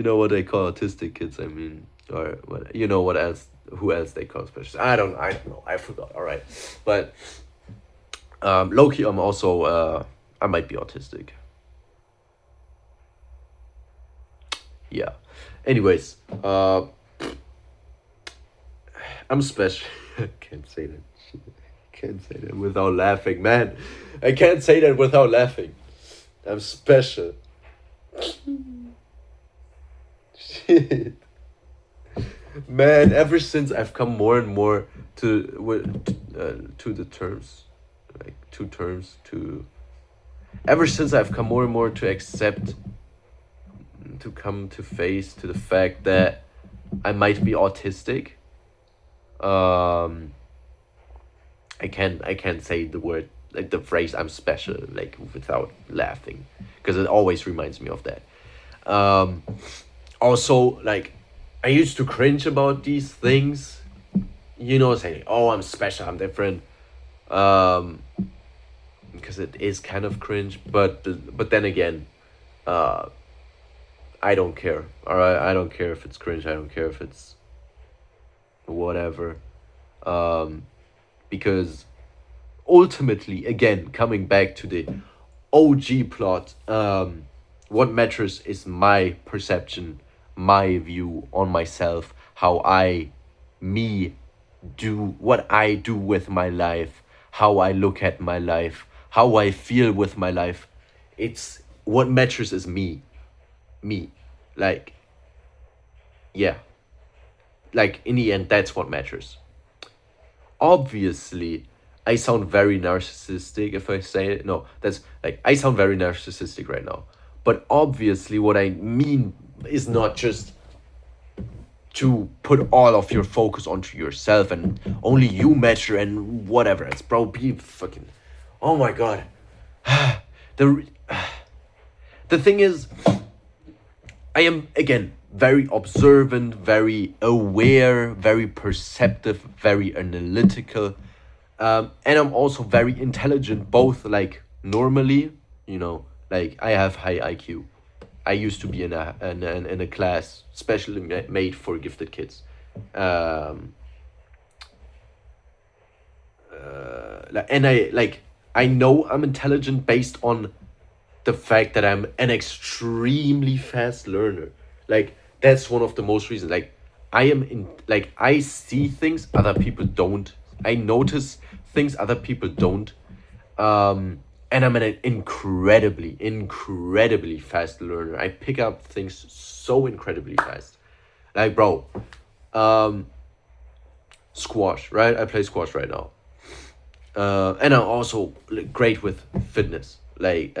know what they call autistic kids. I mean, or what? You know what else? Who else they call special? I don't know. I forgot. All right, but low key, I'm also I might be autistic. Yeah. Anyways, I'm special. I can't say that. Can't say that without laughing, man. I can't say that without laughing. I'm special. Shit. Man, ever since I've come more and more to the terms, like two terms to. Ever since I've come more and more to accept, to come to face to the fact that I might be autistic. Um, I can't say the word, like the phrase "I'm special" like without laughing, because it always reminds me of that. Um, Also, like, I used to cringe about these things, saying, "Oh, I'm special, I'm different," um, because it is kind of cringe. But then again, uh, I don't care. All right, I don't care if it's cringe. I don't care if it's whatever. Um, because ultimately, again, coming back to the OG plot, what matters is my perception, my view on myself, how I me do what I do with my life, how I look at my life, how I feel with my life. It's what matters is me. Me. Like, yeah. Like, in the end, that's what matters. Obviously, I sound very narcissistic if I say it. No, that's like, I sound very narcissistic right now. But obviously, what I mean is not just to put all of your focus onto yourself and only you matter and whatever. It's bro, be fucking. Oh my god. the the thing is, I am again very observant, very aware, very perceptive, very analytical, and I'm also very intelligent. Both like normally, like I have high IQ. I used to be in a class specially made for gifted kids. Um, and I know I'm intelligent based on the fact that I'm an extremely fast learner. Like that's one of the most reasons. Like I am in like I see things other people don't. I notice things other people don't. And I'm an incredibly fast learner. I pick up things so incredibly fast. Like bro, um, squash, right? I play squash right now. And I'm also like, great with fitness, with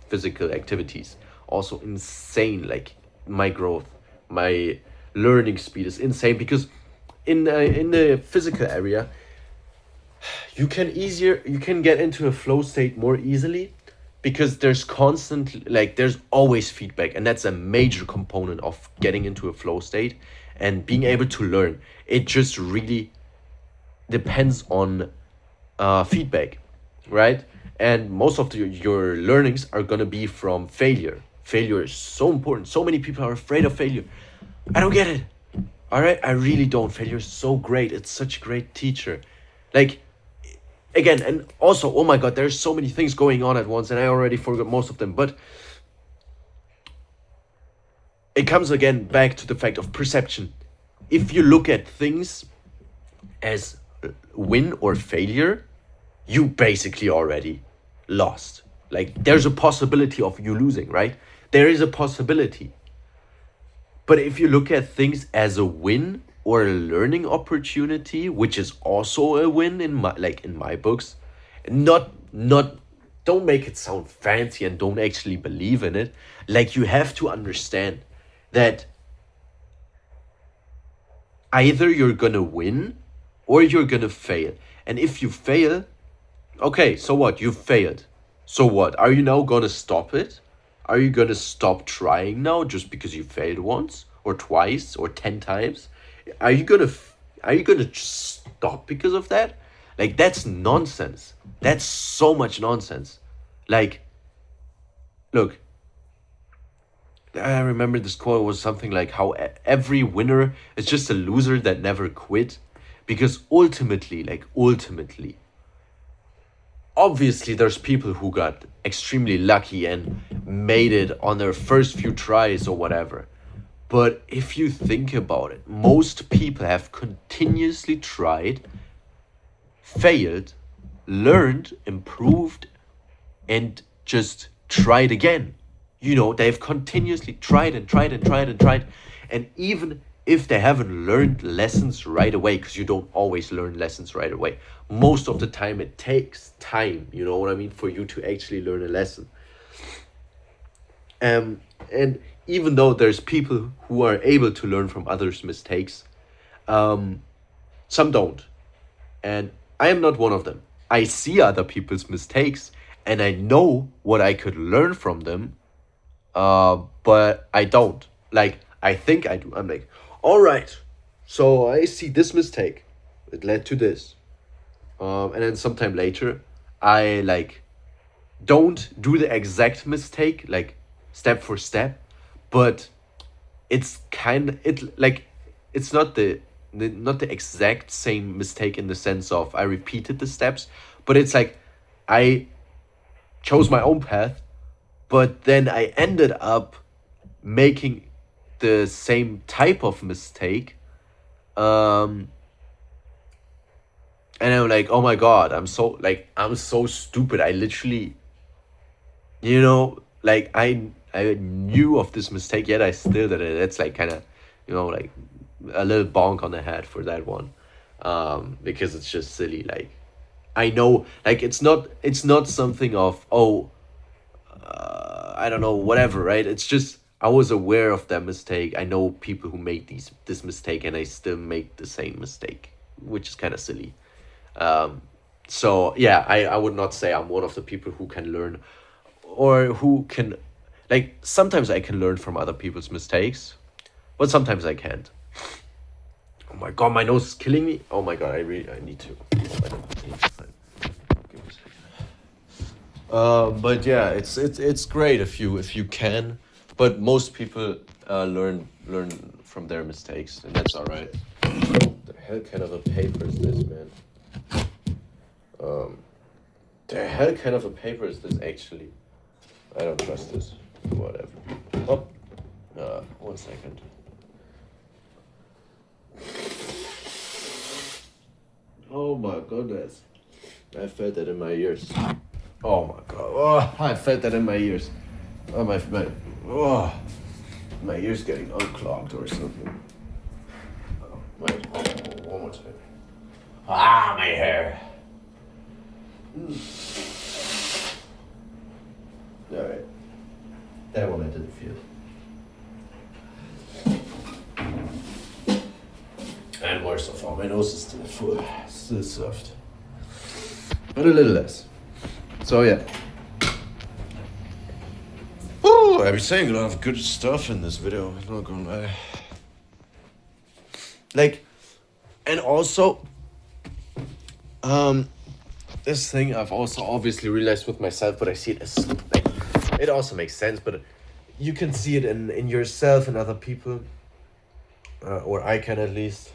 physical activities. Also insane, like my growth, my learning speed is insane because in the physical area, you can get into a flow state more easily because there's constant like there's always feedback, and that's a major component of getting into a flow state and being able to learn. It just really depends on feedback, right? And most of your learnings are gonna be from failure. Failure is so important. So many people are afraid of failure. I don't get it. All right, I really don't. Failure is so great. It's such a great teacher. Like again, and also, oh my god, there's so many things going on at once, and I already forgot most of them. But it comes again back to the fact of perception. If you look at things as win or failure, you basically already lost. Like there's a possibility of you losing, right? There is a possibility. But if you look at things as a win or a learning opportunity, which is also a win in my books, not don't make it sound fancy and don't actually believe in it. Like you have to understand that either you're gonna win or you're gonna fail. And if you fail, okay, so what? You failed. So what? Are you now gonna stop it? Are you gonna stop trying now just because you failed once or twice or 10 times? Are you gonna are you gonna just stop because of that? Like that's nonsense. That's so much nonsense. Like, look, I remember this quote was something like how every winner is just a loser that never quit, because ultimately, obviously there's people who got extremely lucky and made it on their first few tries or whatever. But if you think about it, most people have continuously tried, failed, learned, improved, and just tried again. They've continuously tried and tried and tried and tried. And even if they haven't learned lessons right away, because you don't always learn lessons right away, most of the time it takes time, you know what I mean, for you to actually learn a lesson. And even though there's people who are able to learn from others' mistakes, some don't. And I am not one of them. I see other people's mistakes and I know what I could learn from them, but I don't. Like, I think I do. I'm like, all right, so I see this mistake. It led to this. And then sometime later, I like don't do the exact mistake, like step for step, but it's it's not the exact same mistake in the sense of I repeated the steps, but it's like I chose my own path, but then I ended up making the same type of mistake. Um, and I'm like, oh my god, I'm so stupid. I literally, like I knew of this mistake, yet I still did it. It's like kind of, like a little bonk on the head for that one, because it's just silly. Like I know, like it's not something of, oh, I don't know, whatever, right? It's just I was aware of that mistake. I know people who made this mistake, and I still make the same mistake, which is kind of silly. So yeah, I would not say I'm one of the people who can learn, or who can, like, sometimes I can learn from other people's mistakes, but sometimes I can't. Oh my god, my nose is killing me. Oh my god, I need to. I need to find. Give me a second. But yeah, it's great if you can, but most people learn from their mistakes, and that's all right. The hell kind of a paper is this, man? Um, the hell kind of a paper is this actually? I don't trust this. Whatever. Oh, 1 second. Oh my goodness. I felt that in my ears. Oh my god. Oh, I felt that in my ears. Oh oh, my ears getting unclogged or something. Oh, wait, one more time. Ah, my hair. Alright. That one I didn't feel. And worse of all, my nose is still full, still soft. But a little less. So yeah. Oh, I've been saying a lot of good stuff in this video, I'm not gonna lie. Like, and also, this thing I've also obviously realized with myself, but I see it as, like, it also makes sense, but you can see it in yourself and other people, or I can at least,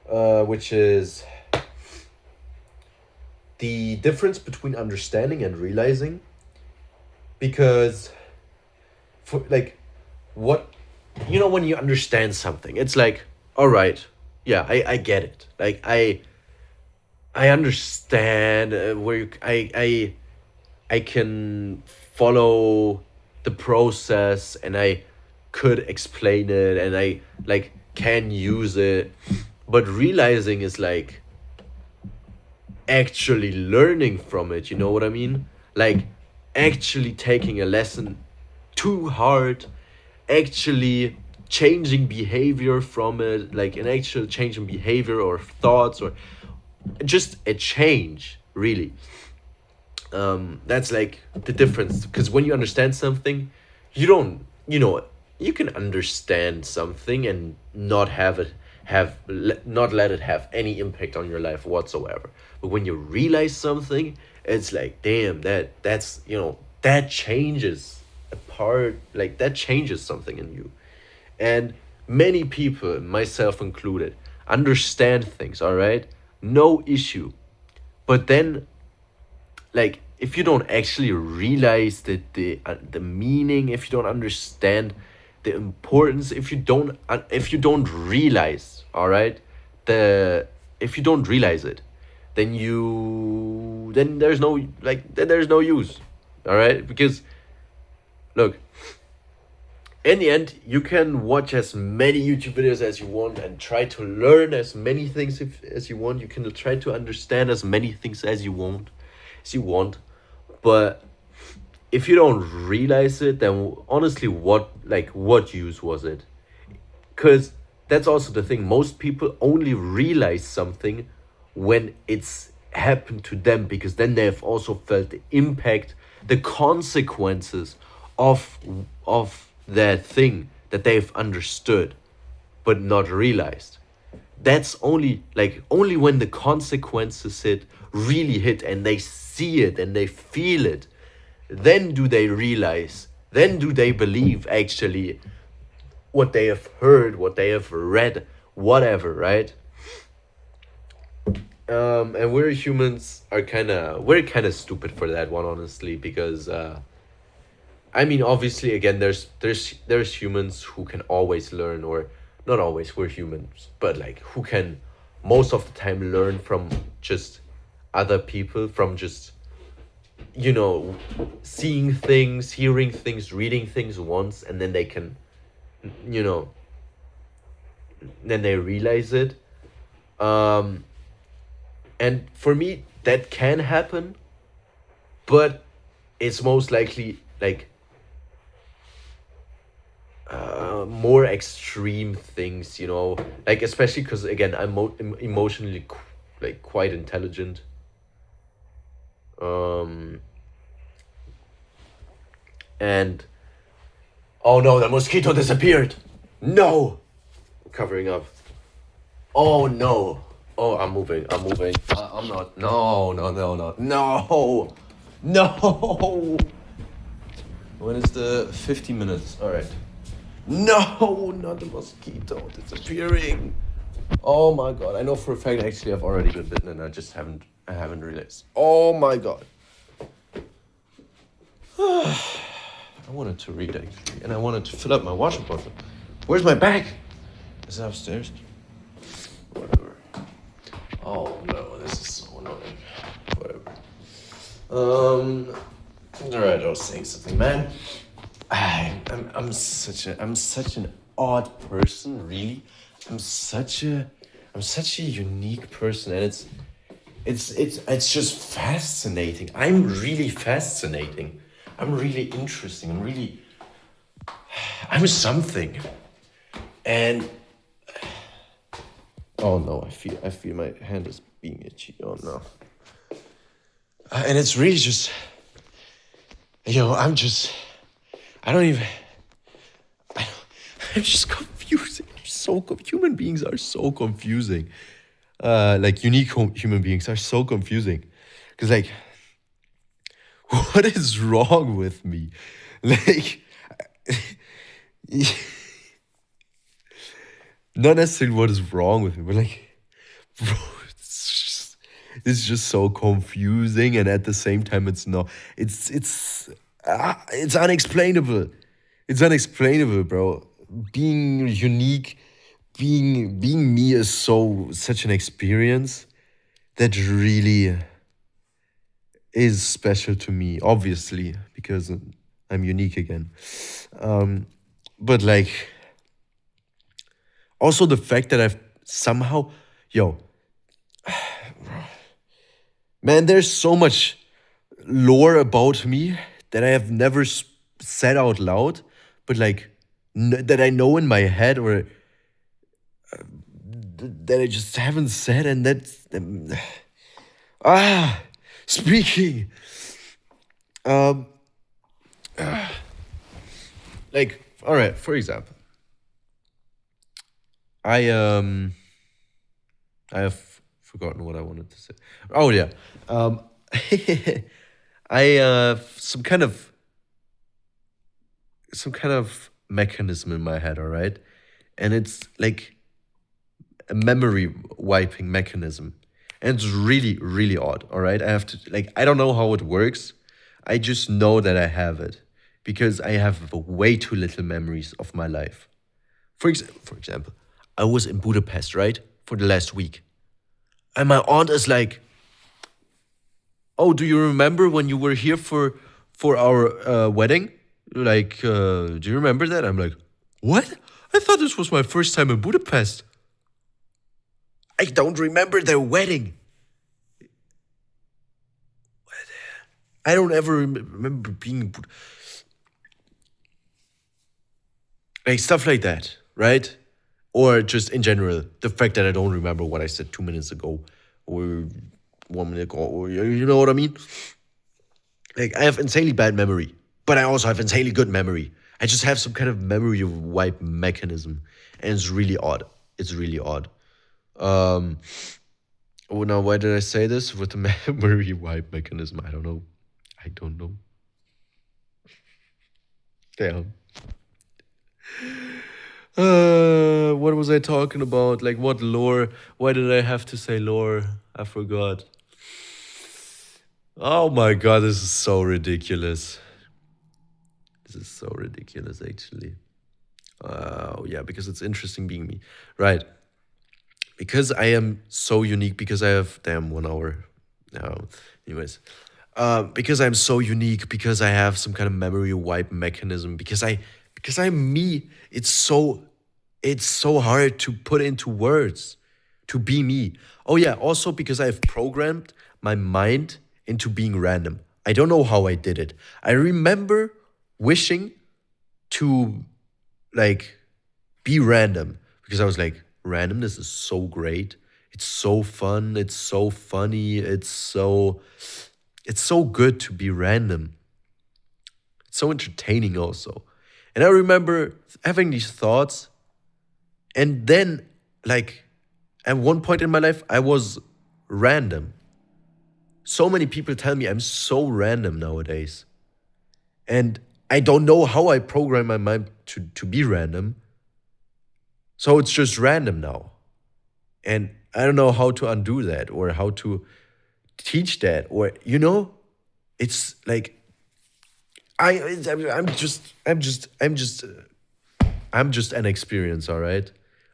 which is the difference between understanding and realizing. Because, for like, what, when you understand something, it's like, all right, yeah, I get it. Like I understand, where I can follow the process, and I could explain it, and I, like, can use it. But realizing is like actually learning from it, you know what I mean? Like actually taking a lesson too hard, actually changing behavior from it, like an actual change in behavior or thoughts, or just a change, really. That's like the difference, because when you understand something, you don't, you can understand something and not have it not let it have any impact on your life whatsoever. But when you realize something, it's like, damn, that's that changes a part, like that changes something in you. And many people, myself included, understand things, all right, no issue. But then, like, if you don't actually realize the meaning, if you don't understand the importance, if you don't realize, all right, the if you don't realize it, then there's no, like, then there's no use, all right. Because look, in the end, you can watch as many YouTube videos as you want and try to learn as many things as you want. You can try to understand as many things as you want. But if you don't realize it, then honestly, what use was it? Because that's also the thing. Most people only realize something when it's happened to them, because then they've also felt the impact, the consequences of that thing that they've understood but not realized. That's only when the consequences really hit, and they see it and they feel it, then do they realize, then do they believe actually what they have heard, what they have read, whatever, right? And we're humans are we're kind of stupid for that one, honestly, because I mean, obviously, again, there's humans who can always learn, or not always. We're humans, but like who can most of the time learn from just other people, from just you know seeing things, hearing things, reading things once, and then they can you know then they realize it. Um, and for me, that can happen, but it's most likely like more extreme things, like especially because again I'm emotionally like quite intelligent. Um, and oh no, the mosquito disappeared. No, covering up. Oh no. Oh, I'm moving. I'm moving. I'm not. No, no, no, no, no, no. When is the 50 minutes? All right. No, not the mosquito disappearing. Oh my god! I know for a fact actually I've already been bitten and I haven't realized. Oh my god! I wanted to read actually, and I wanted to fill up my water bottle. Where's my bag? Is it upstairs? Whatever. Oh no, this is so annoying. Whatever. Alright, I was saying something, man. I'm such an odd person, really. I'm such a I'm such a unique person, and it's just fascinating. I'm really fascinating. I'm really interesting. I'm something. And oh no, I feel my hand is being itchy. Oh no. And it's really just I don't even I, I'm just confusing. Human beings are so confusing. Like unique human beings are so confusing. Cause like, what is wrong with me? Like, not necessarily what is wrong with me, but like, bro, it's just so confusing, and at the same time, it's not. It's unexplainable. It's unexplainable, bro. Being unique, being me is such an experience that really is special to me. Obviously, because I'm unique again. But like, also the fact that I've somehow, yo, man, there's so much lore about me that I have never said out loud, but like that I know in my head, or that I just haven't said, and that's ah speaking. Um, like, all right, for example, I um I have forgotten what I wanted to say. Oh yeah, um, I have some kind of mechanism in my head. All right, and it's like a memory wiping mechanism. And it's really, really odd. All right. I have to, like, I don't know how it works. I just know that I have it because I have way too little memories of my life. For example, I was in Budapest, right? For the last week. And my aunt is like, "Oh, do you remember when you were here for our wedding? Like, do you remember that?" I'm like, "What? I thought this was my first time in Budapest. I don't remember their wedding. I don't ever remember being in like stuff like that, right? Or just in general, the fact that I don't remember what I said 2 minutes ago or 1 minute ago, or you know what I mean? Like I have insanely bad memory, but I also have insanely good memory. I just have some kind of memory wipe mechanism, and it's really odd. It's really odd. Um, oh, now why did I say this with the memory wipe mechanism? I don't know. I don't know. Damn. What was I talking about? Like what lore? Why did I have to say lore? I forgot. Oh my god, this is so ridiculous. This this is so ridiculous, actually. Yeah, because it's interesting being me. Right. Because I am so unique, because I have, damn, 1 hour. No, anyways. Because I'm so unique, because I have some kind of memory wipe mechanism, because I'm me, it's so hard to put into words, to be me. Oh yeah, also because I've programmed my mind into being random. I don't know how I did it. I remember wishing to, like, be random, because I was like, randomness is so great. It's so fun. It's so funny. It's so good to be random. It's so entertaining also. And I remember having these thoughts, and then, like, at one point in my life, I was random. So many people tell me I'm so random nowadays. And I don't know how I program my mind to be random. So it's just random now. And I don't know how to undo that, or how to teach that, or, it's like, I'm just an experience, all right?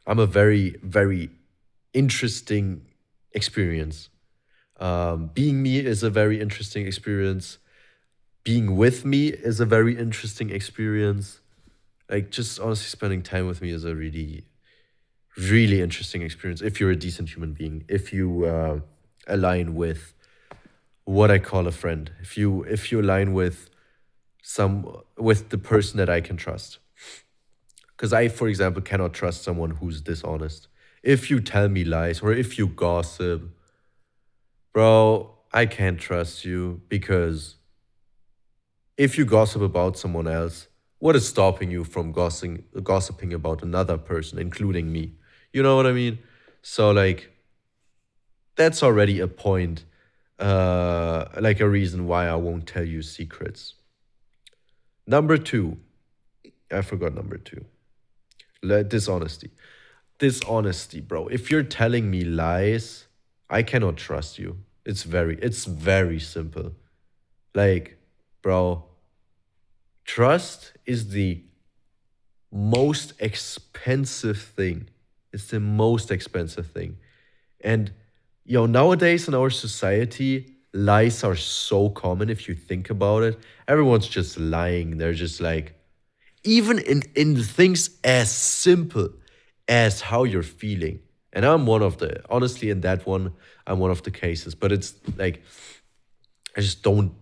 I'm a very, very interesting experience. Being me is a very interesting experience. Being with me is a very interesting experience. Like, just honestly spending time with me is a really, really interesting experience. If you're a decent human being, if you align with what I call a friend, if you align with the person that I can trust. Because I, for example, cannot trust someone who's dishonest. If you tell me lies, or if you gossip, bro, I can't trust you, because if you gossip about someone else, what is stopping you from gossiping about another person, including me? You know what I mean? So, like, that's already a point, like a reason why I won't tell you secrets. Number two, I forgot number two. Dishonesty. Dishonesty, bro. If you're telling me lies, I cannot trust you. It's very simple. Like, bro, trust is the most expensive thing. It's the most expensive thing. And, nowadays in our society, lies are so common if you think about it. Everyone's just lying. They're just like, even in things as simple as how you're feeling. And I'm one of the, honestly, in that one, I'm one of the cases. But it's like, I just don't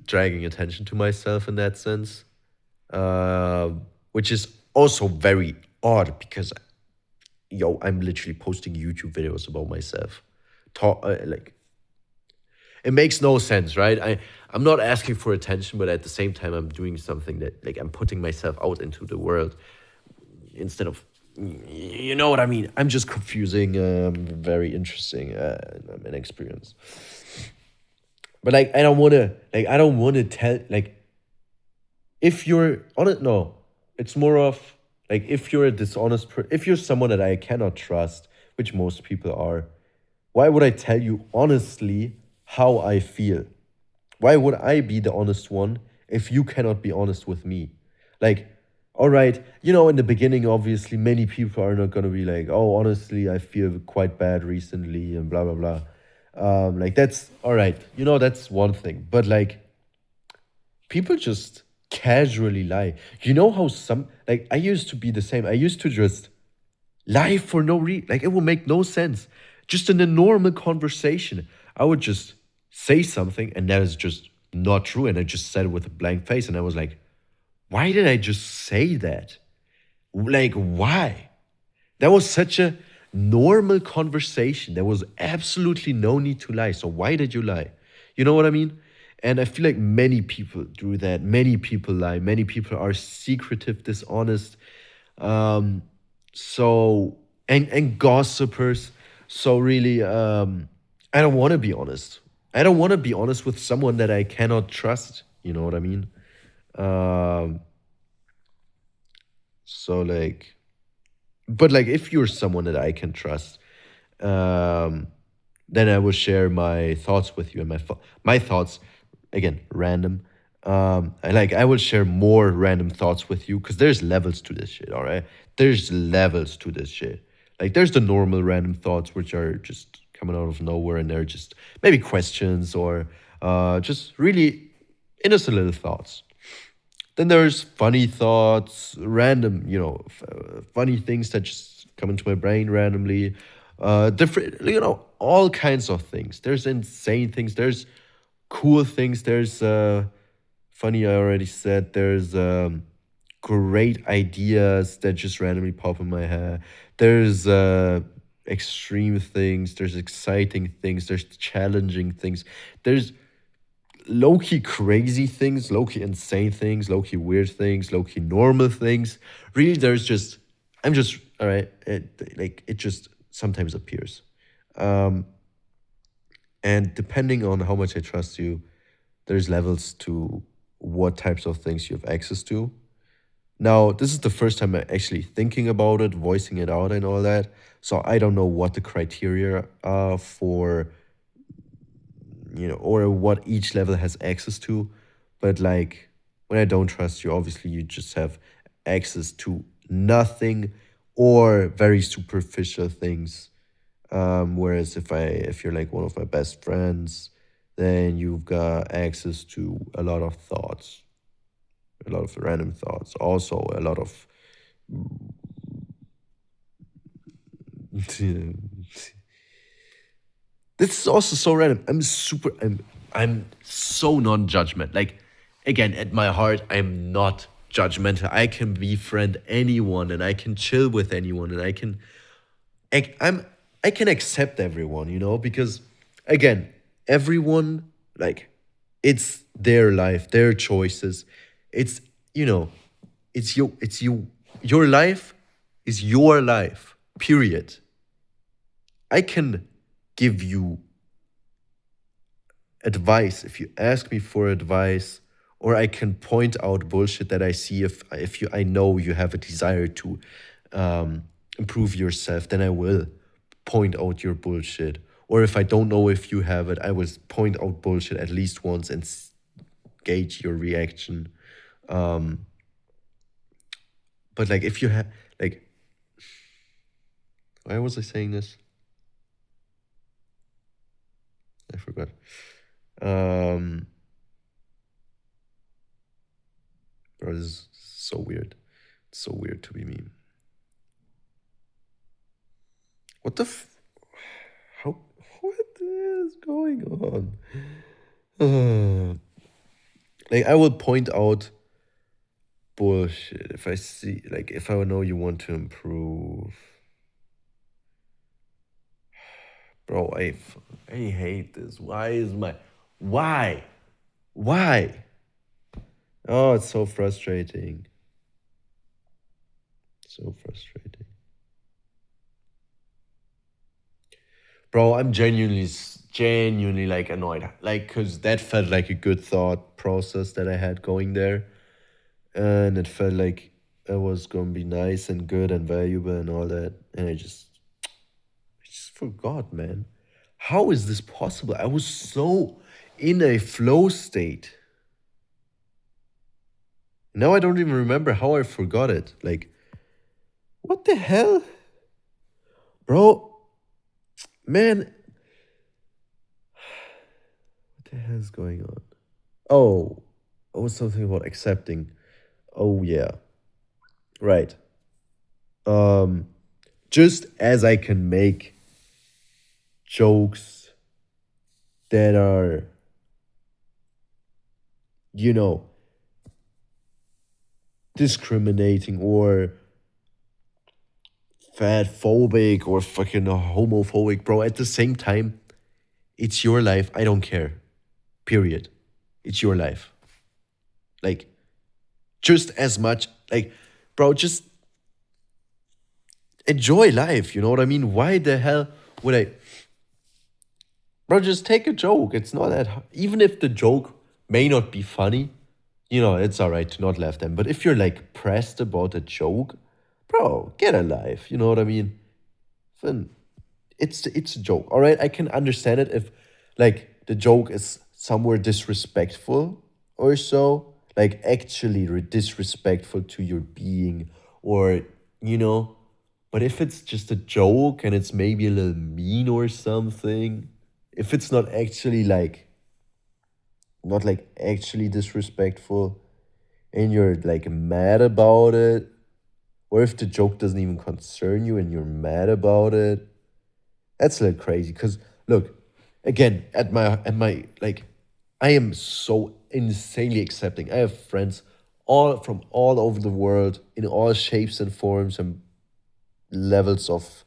dragging attention to myself in that sense, uh, which is also very odd, because, I'm literally posting YouTube videos about myself. Like, it makes no sense, right? I'm not asking for attention, but at the same time, I'm doing something that, like, I'm putting myself out into the world, instead of, you know what I mean? I'm just confusing. Very interesting. I'm inexperienced. But, like, I don't want to tell, like, if you're on it. No, it's more of, like, if you're a if you're someone that I cannot trust, which most people are, why would I tell you honestly how I feel? Why would I be the honest one if you cannot be honest with me? Like, all right, in the beginning, obviously, many people are not going to be like, oh, honestly, I feel quite bad recently, and blah, blah, blah. Like, that's all right. That's one thing. But, like, people just casually lie. You know how like, I used to be the same. I used to just lie for no reason. Like, it would make no sense. Just in a normal conversation, I would just say something, and that is just not true. And I just said it with a blank face. And I was like, why did I just say that? Like, why? That was such a normal conversation. There was absolutely no need to lie. So why did you lie? You know what I mean? And I feel like many people do that. Many people lie. Many people are secretive, dishonest. Um, so, and gossipers. So really, I don't want to be honest. I don't want to be honest with someone that I cannot trust. You know what I mean? Um, so, like, but, like, if you're someone that I can trust, um, then I will share my thoughts with you, and my thoughts, again, random. I will share more random thoughts with you because there's levels to this shit. All right, there's levels to this shit. Like there's the normal random thoughts which are just coming out of nowhere and they're just maybe questions or just really innocent little thoughts. Then there's funny thoughts, random, funny things that just come into my brain randomly. Different, all kinds of things. There's insane things. There's cool things. There's funny. I already said. There's great ideas that just randomly pop in my head. There's extreme things. There's exciting things. There's challenging things. There's low key crazy things, low key insane things, low key weird things, low key normal things. Really, I'm just, all right, it just sometimes appears. Um, and depending on how much I trust you, there's levels to what types of things you have access to. Now, this is the first time I'm actually thinking about it, voicing it out, and all that. So I don't know what the criteria are for or what each level has access to. But like when I don't trust you, obviously you just have access to nothing or very superficial things. Whereas if you're like one of my best friends, then you've got access to a lot of thoughts, a lot of random thoughts, also a lot of this is also so random. I'm so non-judgment. Like again, at my heart, I'm not judgmental. I can befriend anyone and I can chill with anyone and I, I'm I can accept everyone, because again, everyone like it's their life, their choices. It's you know, it's you your life is your life. Period. I can give you advice if you ask me for advice, or I can point out bullshit that I see if I know you have a desire to improve yourself, then I will point out your bullshit. Or if I don't know if you have it, I will point out bullshit at least once and gauge your reaction. Um, but like if you have like why was I saying this? I forgot. Um, bro, this is so weird. It's so weird to be me. What the how what is going on? Like I will point out bullshit if I see like if I know you want to improve. Bro, I hate this. Why? Why? Oh, it's so frustrating. So frustrating. Bro, I'm genuinely like annoyed. Like, cause that felt like a good thought process that I had going there. And it felt like it was gonna be nice and good and valuable and all that. And I just forgot, man. How is this possible? I was so in a flow state. Now I don't even remember how I forgot it. Like, what the hell? Bro, man, what the hell is going on? Oh, it was something about accepting. Oh yeah. Right. Um just as I can make jokes that are, you know, discriminating or fat phobic or fucking homophobic, bro, at the same time, it's your life. I don't care. Period. It's your life. Like, just as much, like, bro, just enjoy life. You know what I mean? Why the hell would I, bro, just take a joke. It's not that, even if the joke may not be funny, it's all right to not laugh then. But if you're like pressed about a joke, bro, get a life. You know what I mean? Then it's a joke. All right, I can understand it if like the joke is somewhere disrespectful. or so, like actually disrespectful to your being, or you know. But if it's just a joke and it's maybe a little mean or something, if it's not actually like not like actually disrespectful, and you're like mad about it, or if the joke doesn't even concern you and you're mad about it, that's a little crazy. Cause look, again, at my like, I am so insanely accepting. I have friends all from all over the world in all shapes and forms and levels of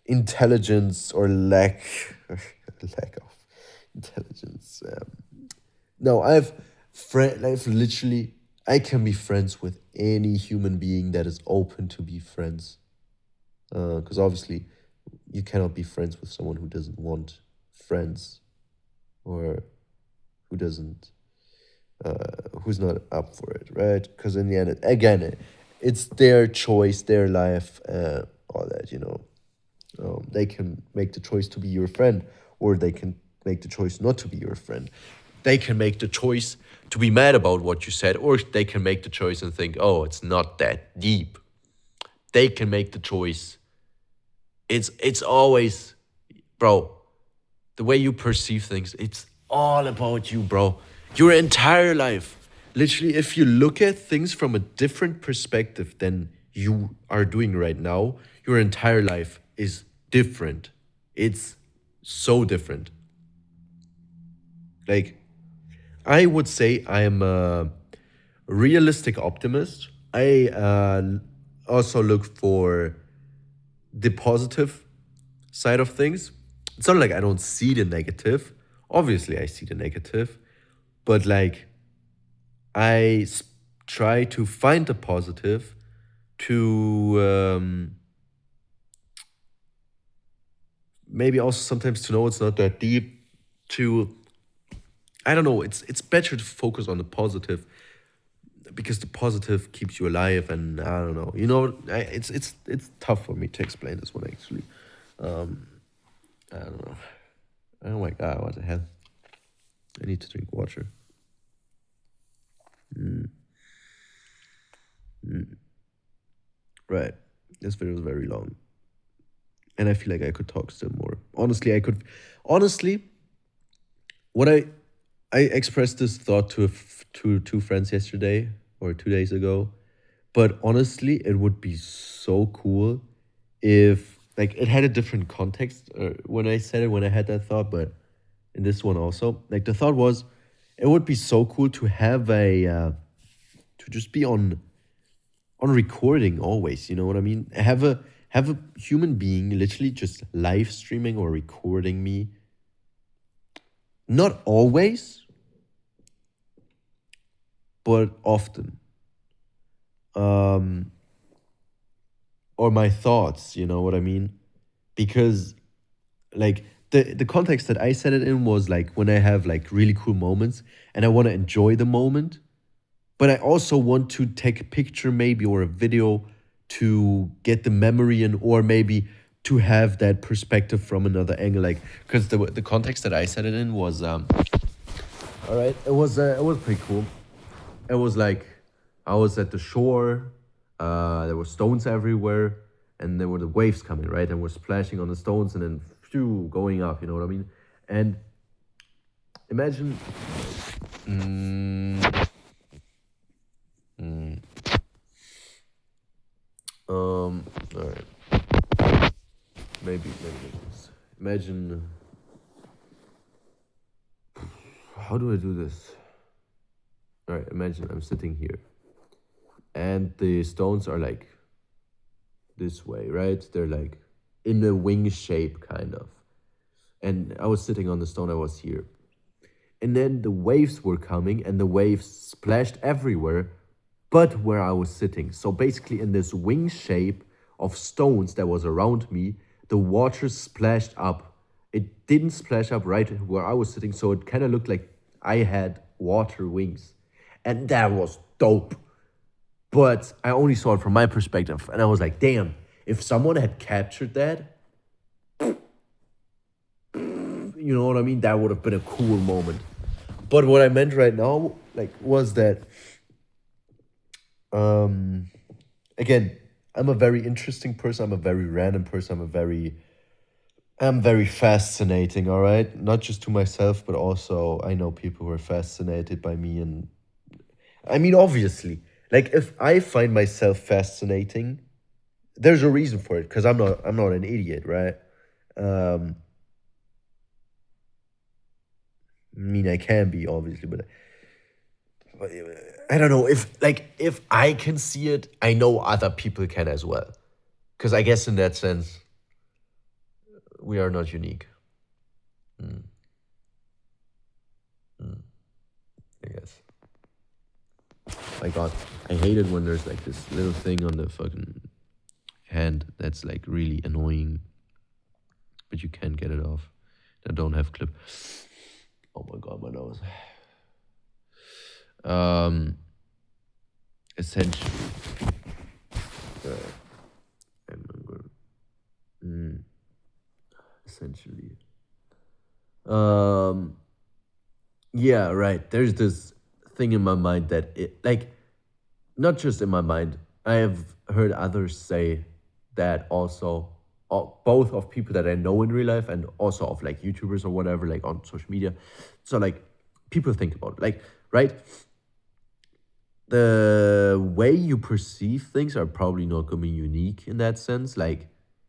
intelligence or lack of intelligence. No, I've literally, I can be friends with any human being that is open to be friends. Because obviously, you cannot be friends with someone who doesn't want friends, or who doesn't, who's not up for it, right? Because in the end, again, it's their choice, their life, all that, you know. They can make the choice to be your friend, or they can make the choice not to be your friend. They can make the choice to be mad about what you said, or they can make the choice and think, oh, it's not that deep. They can make the choice. It's always, bro, the way you perceive things, it's all about you, bro. Your entire life. Literally, if you look at things from a different perspective than you are doing right now, your entire life is different. It's so different. Like, I would say I am a realistic optimist. I also look for the positive side of things. It's not like I don't see the negative. Obviously, I see the negative, but like I try to find the positive to maybe also sometimes to know it's not that deep. To I don't know. It's better to focus on the positive, because the positive keeps you alive, and I don't know. You know, it's tough for me to explain this one actually. I don't know. Oh my god, what the hell? I need to drink water. Right. This video is very long. And I feel like I could talk still more. Honestly, I could. Honestly, what I expressed this thought to to two friends yesterday or 2 days ago. But honestly, it would be so cool if like it had a different context when I said it, when I had that thought, but in this one also, like the thought was, it would be so cool to have a to just be on recording always. You know what I mean? Have a human being literally just live streaming or recording me. Not always, but often. Um, or my thoughts. You know what I mean? Because like the context that I said it in was like when I have like really cool moments and I want to enjoy the moment, but I also want to take a picture maybe or a video to get the memory in, or maybe to have that perspective from another angle, like because the context that I said it in was all right, it was pretty cool. It was like I was at the shore, there were stones everywhere, and there were the waves coming, right, and we're splashing on the stones and then phew, going up, you know what I mean? And imagine all right, maybe this. Imagine, how do I do this? All right, imagine I'm sitting here and the stones are like this way, right? They're like in a wing shape, kind of. And I was sitting on the stone, I was here. And then the waves were coming and the waves splashed everywhere but where I was sitting. So basically, in this wing shape of stones that was around me, the water splashed up. It didn't splash up right where I was sitting, so it kind of looked like I had water wings. And that was dope. But I only saw it from my perspective. And I was like, damn, if someone had captured that, you know what I mean? That would have been a cool moment. But what I meant right now, like, was that um again, I'm a very interesting person. I'm a very random person. I'm very fascinating. All right, not just to myself, but also I know people who are fascinated by me, and I mean, obviously, like if I find myself fascinating, there's a reason for it because I'm not an idiot, right? Um, I mean, I can be obviously, but I don't know if I can see it, I know other people can as well. Because I guess in that sense, we are not unique. Mm, mm, I guess. My God, I hate it when there's like this little thing on the fucking hand that's like really annoying, but you can't get it off. I don't have clip. Oh my God, my nose. Um, essentially, uh, I'm gonna, mm, essentially, um, yeah, right. There's this thing in my mind that it like not just in my mind. I have heard others say that also, both of people that I know in real life and also of like YouTubers or whatever, like on social media. So like people think about it, like right, the way you perceive things are probably not gonna be unique in that sense. Like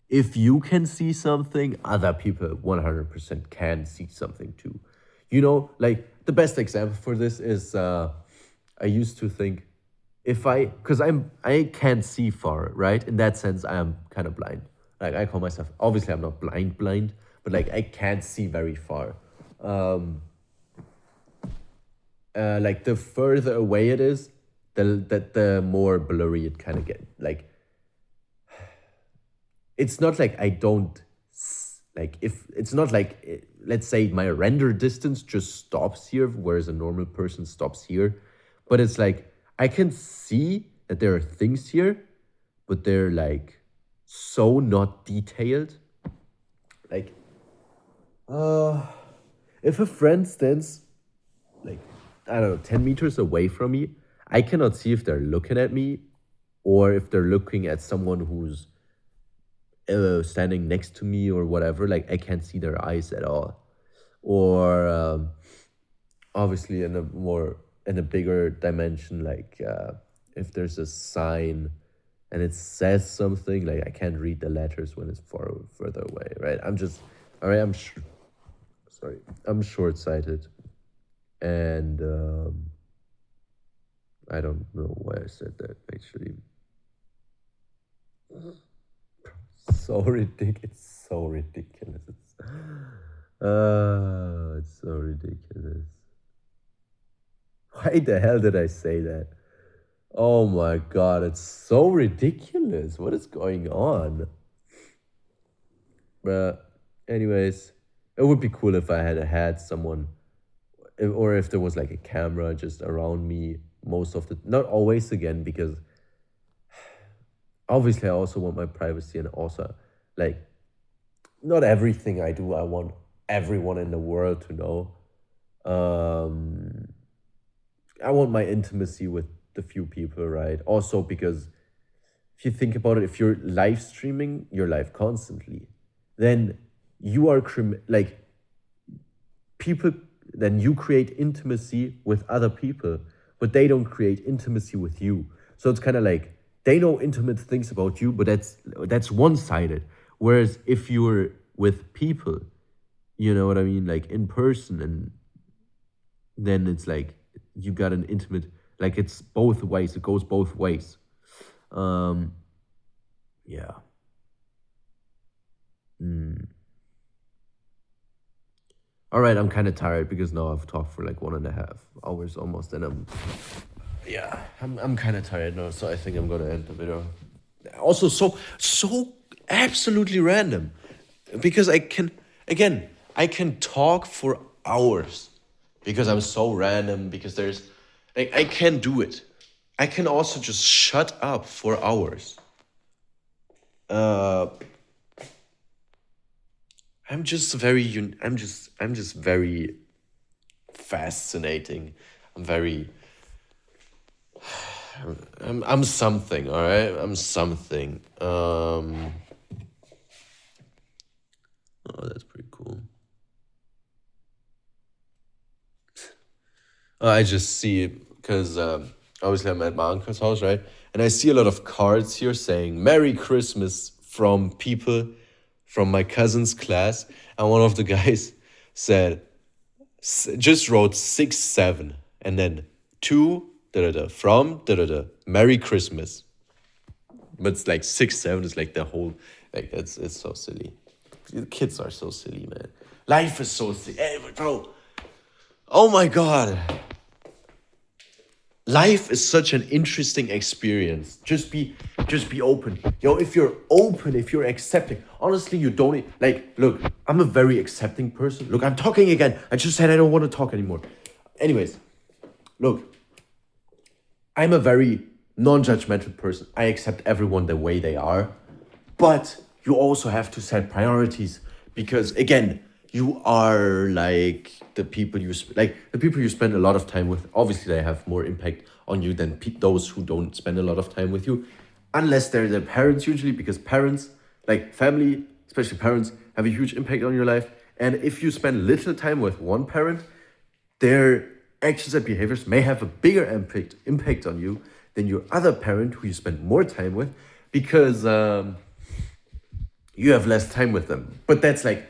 if you can see something, other people 100% can see something too. Like the best example for this is I used to think if because I can't see far, right? In that sense, I am kind of blind. Like I call myself, obviously I'm not blind, but like I can't see very far. Um, like the further away it is, the more blurry it kind of get. Like it's not like I don't like if it's not like let's say my render distance just stops here, whereas a normal person stops here, but it's like I can see that there are things here, but they're like so not detailed. Like, uh, if a friend stands like I don't know 10 meters away from me, I cannot see if they're looking at me or if they're looking at someone who's standing next to me or whatever. Like I can't see their eyes at all. Or obviously in a bigger dimension, like if there's a sign and it says something, like I can't read the letters when it's further away, right? All right. Sorry, I'm short sighted, and I don't know why I said that actually. So ridiculous. It's so ridiculous. It's so ridiculous. Why the hell did I say that? Oh my God, it's so ridiculous. What is going on? But, anyways, it would be cool if I had someone, or if there was like a camera just around me most of the, not always again, because obviously I also want my privacy and also like not everything I do I want everyone in the world to know. Um, I want my intimacy with the few people, right? Also because if you think about it, if you're live streaming your life constantly, then you are like people. Then you create intimacy with other people, but they don't create intimacy with you. So it's kind of like they know intimate things about you, but that's one sided. Whereas if you're with people, you know what I mean, like in person, and then it's like you got an intimate, like it's both ways. It goes both ways. Um, yeah. Mm. All right, I'm kind of tired because now I've talked for like 1.5 hours almost, and yeah, I'm kind of tired now, so I think I'm gonna end the video. Also, so absolutely random, because I can talk for hours because I'm so random. Because there's like I can do it. I can also just shut up for hours. Uh, I'm just very very fascinating. I'm very. I'm something. All right. I'm something. Oh, that's pretty cool. I just see it because obviously I'm at my uncle's house, right? And I see a lot of cards here saying "Merry Christmas" from people from my cousin's class, and one of the guys said, just wrote 6-7, and then two da da da from da da da Merry Christmas. But it's like 6-7 is like the whole, like it's so silly. The kids are so silly, man. Life is so silly. Hey, bro. Oh my god. Life is such an interesting experience. Just be open. Yo, if you're open, if you're accepting, honestly, you don't like look, I'm a very accepting person. Look, I'm talking again. I just said I don't want to talk anymore. Anyways, look, I'm a very non-judgmental person. I accept everyone the way they are. But you also have to set priorities because again, you are like the people you spend a lot of time with. Obviously, they have more impact on you than those who don't spend a lot of time with you, unless they're the parents usually, because parents, like family, especially parents, have a huge impact on your life. And if you spend little time with one parent, their actions and behaviors may have a bigger impact on you than your other parent who you spend more time with, because you have less time with them. But that's like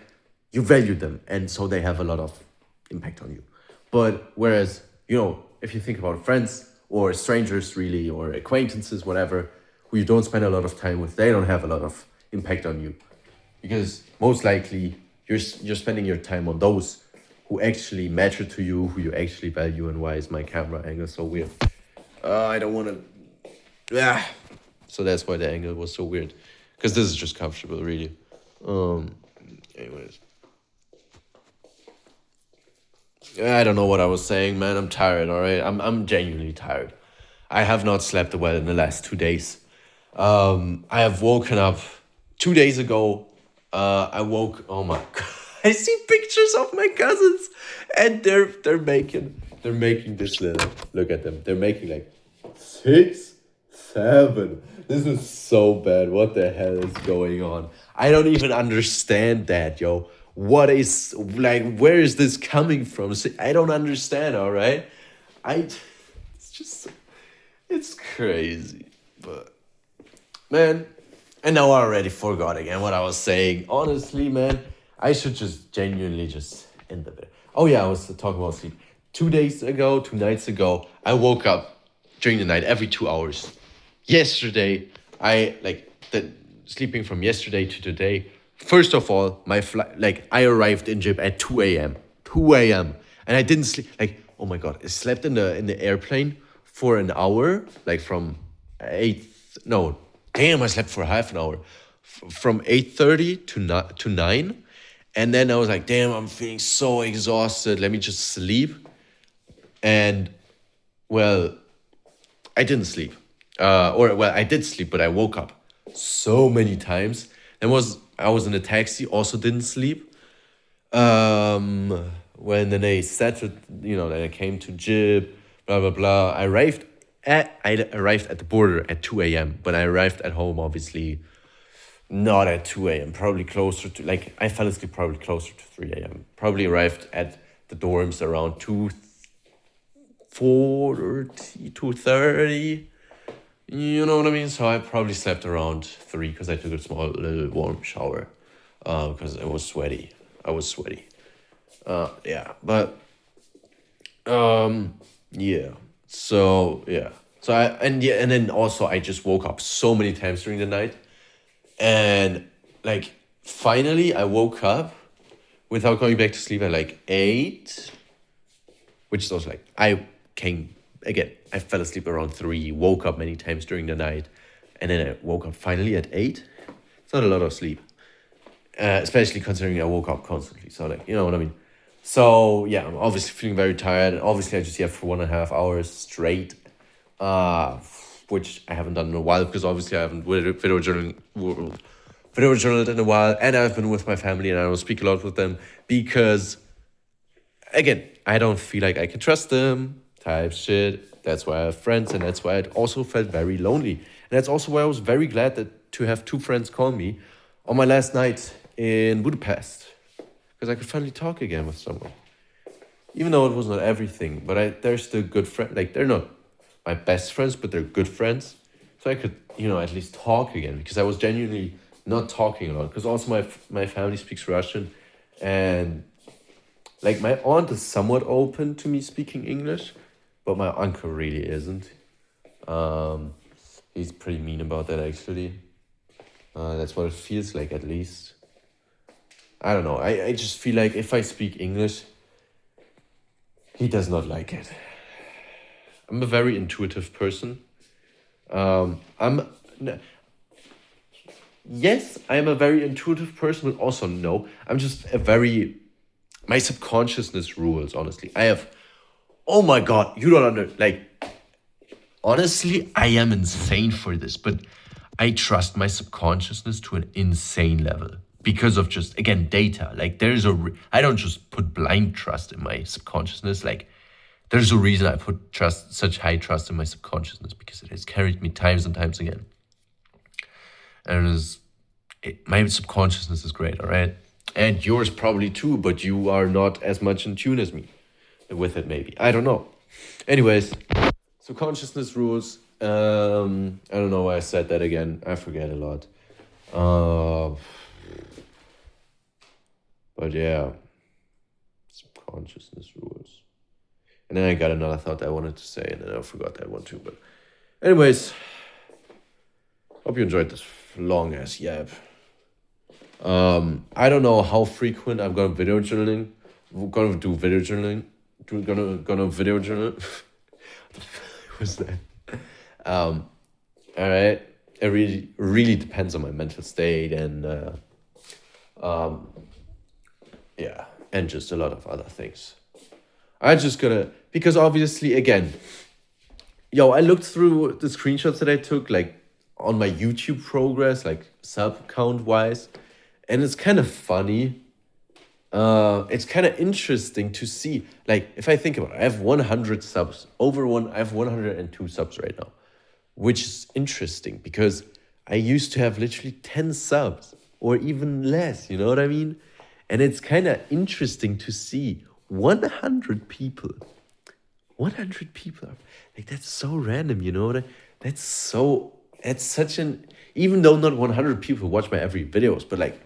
you value them, and so they have a lot of impact on you. But whereas, if you think about friends or strangers really, or acquaintances, whatever, who you don't spend a lot of time with, they don't have a lot of impact on you, because most likely you're spending your time on those who actually matter to you, who you actually value. And why is my camera angle so weird? I don't want to. Yeah. So that's why the angle was so weird, because this is just comfortable, really. Anyways. I don't know what I was saying, man. I'm tired, all right? I'm genuinely tired. I have not slept well in the last 2 days. I have woken up 2 days ago. I woke. Oh my god! I see pictures of my cousins, and they're making this little. Look at them. They're making like 6-7. This is so bad. What the hell is going on? I don't even understand that, yo. What is like? Where is this coming from? I don't understand. All right, It's just. It's crazy, but man, and now I already forgot again what I was saying. Honestly, man, I should just genuinely just end the bit. Oh yeah, I was talking about sleep. 2 nights ago, I woke up during the night every 2 hours. Yesterday, I like the sleeping from yesterday to today. First of all, my flight, like I arrived in Jib at 2 a.m. 2 a.m. and I didn't sleep. Like, oh my god, I slept in the airplane for an hour, like from 8. No, damn, I slept for half an hour, from 8:30 to 9, and then I was like, damn, I'm feeling so exhausted. Let me just sleep, and well, I didn't sleep. I did sleep, but I woke up so many times. I was in a taxi, also didn't sleep. When then they settled, then I came to Jib, blah blah blah. I arrived at the border at 2 a.m., but I arrived at home obviously not at 2 a.m. Probably closer to, like, I fell asleep probably closer to 3 a.m. Probably arrived at the dorms around 2:40, 2:30. You know what I mean? So I probably slept around 3 because I took a small little warm shower. Because I was sweaty. Yeah, but yeah. So yeah. And then also I just woke up so many times during the night, and like finally I woke up without going back to sleep at like 8, which is also like I fell asleep around 3, woke up many times during the night, and then I woke up finally at 8. It's not a lot of sleep, especially considering I woke up constantly. So like, you know what I mean? So yeah, I'm obviously feeling very tired. And obviously I just slept for 1.5 hours straight, which I haven't done in a while because obviously I haven't video journaled in a while, and I've been with my family and I will speak a lot with them because again, I don't feel like I can trust them type shit. That's why I have friends, and that's why I also felt very lonely. And that's also why I was very glad that to have two friends call me on my last night in Budapest, because I could finally talk again with someone. Even though it was not everything, but they're still good friends. Like, they're not my best friends, but they're good friends. So I could, at least talk again, because I was genuinely not talking a lot. Because also my family speaks Russian, and like my aunt is somewhat open to me speaking English, but my uncle really isn't. He's pretty mean about that, actually. That's what it feels like, at least. I don't know. I just feel like if I speak English, he does not like it. I'm a very intuitive person. Yes, I am a very intuitive person, but also no. I'm just my subconsciousness rules, honestly. Oh my God, you don't honestly, I am insane for this, but I trust my subconsciousness to an insane level because of just, again, data. Like, I don't just put blind trust in my subconsciousness. Like, there's a reason I put such high trust in my subconsciousness, because it has carried me times and times again. And my subconsciousness is great, all right? And yours probably too, but you are not as much in tune as me with it, maybe. I don't know. Anyways, subconsciousness rules. I don't know why I said that again. I forget a lot. But yeah, subconsciousness rules. And then I got another thought I wanted to say, and then I forgot that one too. But anyways, hope you enjoyed this long ass yap. I don't know how frequent I'm gonna video journaling. We're gonna do video journaling. Gonna video journal. What the fuck was that? All right. It really depends on my mental state and yeah, and just a lot of other things. I just gotta, because obviously, again, I looked through the screenshots that I took, like on my YouTube progress, like sub count wise, and it's kind of funny. It's kind of interesting to see, like, if I think about it, I have 100 subs, I have 102 subs right now, which is interesting because I used to have literally 10 subs or even less, you know what I mean? And it's kind of interesting to see 100 people. 100 people. Like, that's so random, you know what that's such even though not 100 people watch my every videos, but like,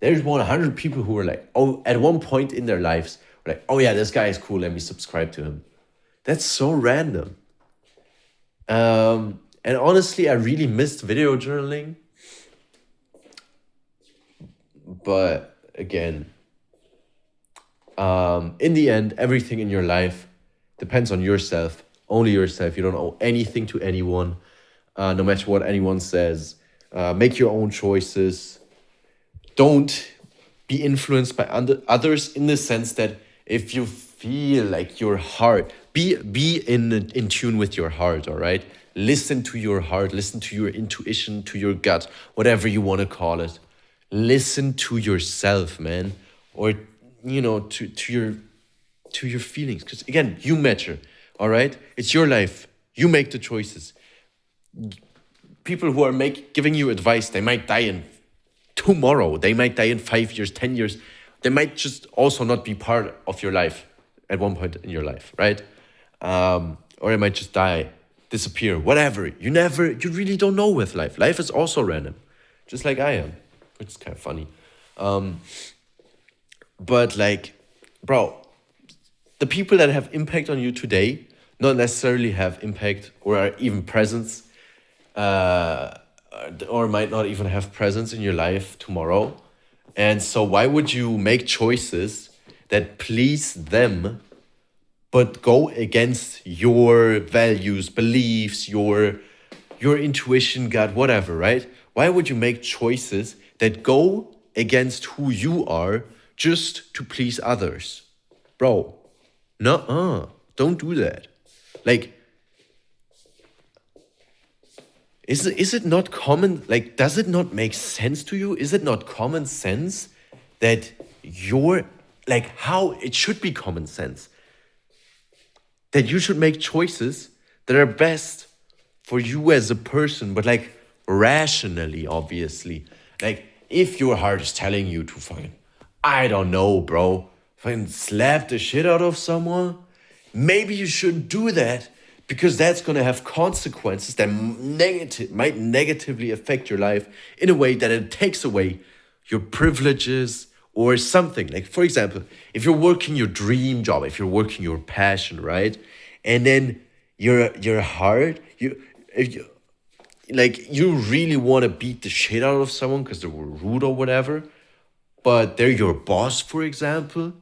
there's 100 people who are like, oh, at one point in their lives, like, oh yeah, this guy is cool, let me subscribe to him. That's so random. And honestly, I really missed video journaling. But again, in the end, everything in your life depends on yourself, only yourself. You don't owe anything to anyone, no matter what anyone says. Make your own choices. Don't be influenced by others, in the sense that if you feel like your heart, be in tune with your heart, all right? Listen to your heart, listen to your intuition, to your gut, whatever you want to call it. Listen to yourself, man, or to your feelings, because again, you matter, all right? It's your life. You make the choices. People who are giving you advice, they might die in tomorrow. They might die in 5 years, 10 years. They might just also not be part of your life at one point in your life, right? Or they might just die, disappear, whatever. You really don't know with life. Life is also random, just like I am, which is kind of funny. But like, bro, the people that have impact on you today not necessarily have impact or are even presence, or might not even have presence in your life tomorrow. And so why would you make choices that please them, but go against your values, beliefs, your intuition, gut, whatever, right? Why would you make choices that go against who you are just to please others? Bro, don't do that. Like, is it not common, like, does it not make sense to you? Is it not common sense that how it should be common sense that you should make choices that are best for you as a person, but like rationally, obviously. Like if your heart is telling you to fucking, I don't know, bro, fucking slap the shit out of someone, maybe you shouldn't do that because that's gonna have consequences that might negatively affect your life in a way that it takes away your privileges or something. Like for example, if you're working your dream job, if you're working your passion, right, and then your heart, if you like you really want to beat the shit out of someone because they were rude or whatever, but they're your boss, for example,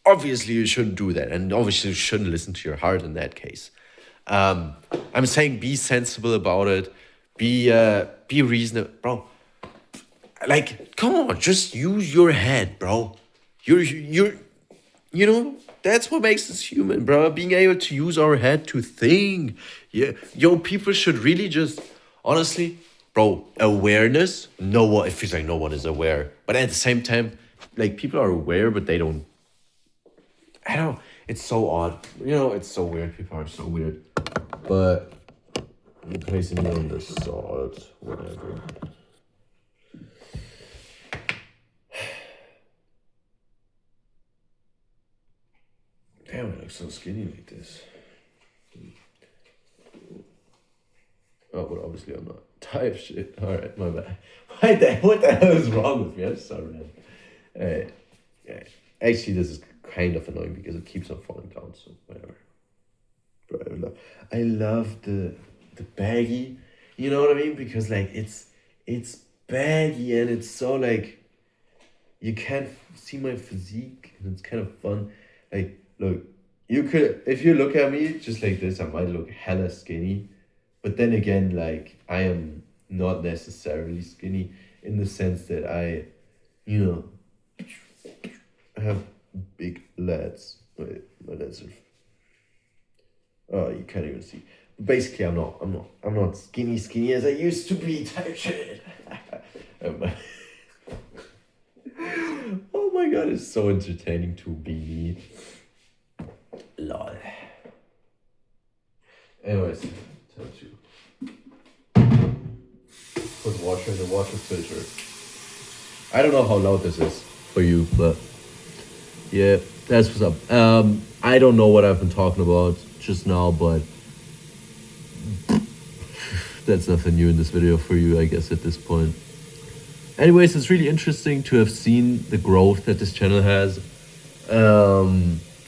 obviously you shouldn't do that, and obviously you shouldn't listen to your heart in that case. I'm saying be sensible about it, be reasonable, bro. Like, come on, just use your head, bro. You're, you know, that's what makes us human, bro. Being able to use our head to think. Yeah, yo, people should really just, honestly, bro, awareness. No one, it feels like no one is aware, but at the same time, like people are aware, but they don't. I don't. It's so odd. You know, it's so weird. People are so weird. But I'm placing it on the salt, whatever. Damn, I look so skinny like this. Oh, but obviously I'm not. Type shit. Alright, my bad. What the hell is wrong with me? I'm sorry, man. Yeah. Actually, this is kind of annoying because it keeps on falling down, so whatever. Bro, I love the baggy. You know what I mean? Because like it's baggy and it's so like you can't see my physique and it's kind of fun. Like, look, you could, if you look at me just like this, I might look hella skinny. But then again, like, I am not necessarily skinny in the sense that I, you know, have big lats. Wait, my lats are, oh, you can't even see. Basically, I'm not skinny as I used to be type shit. Oh my god, it's so entertaining to be me. Lol. Anyways, time to put water in the water filter. I don't know how loud this is for you, but yeah, that's what's up. I don't know what I've been talking about just now, but that's nothing new in this video for you, I guess, at this point. Anyways, it's really interesting to have seen the growth that this channel has.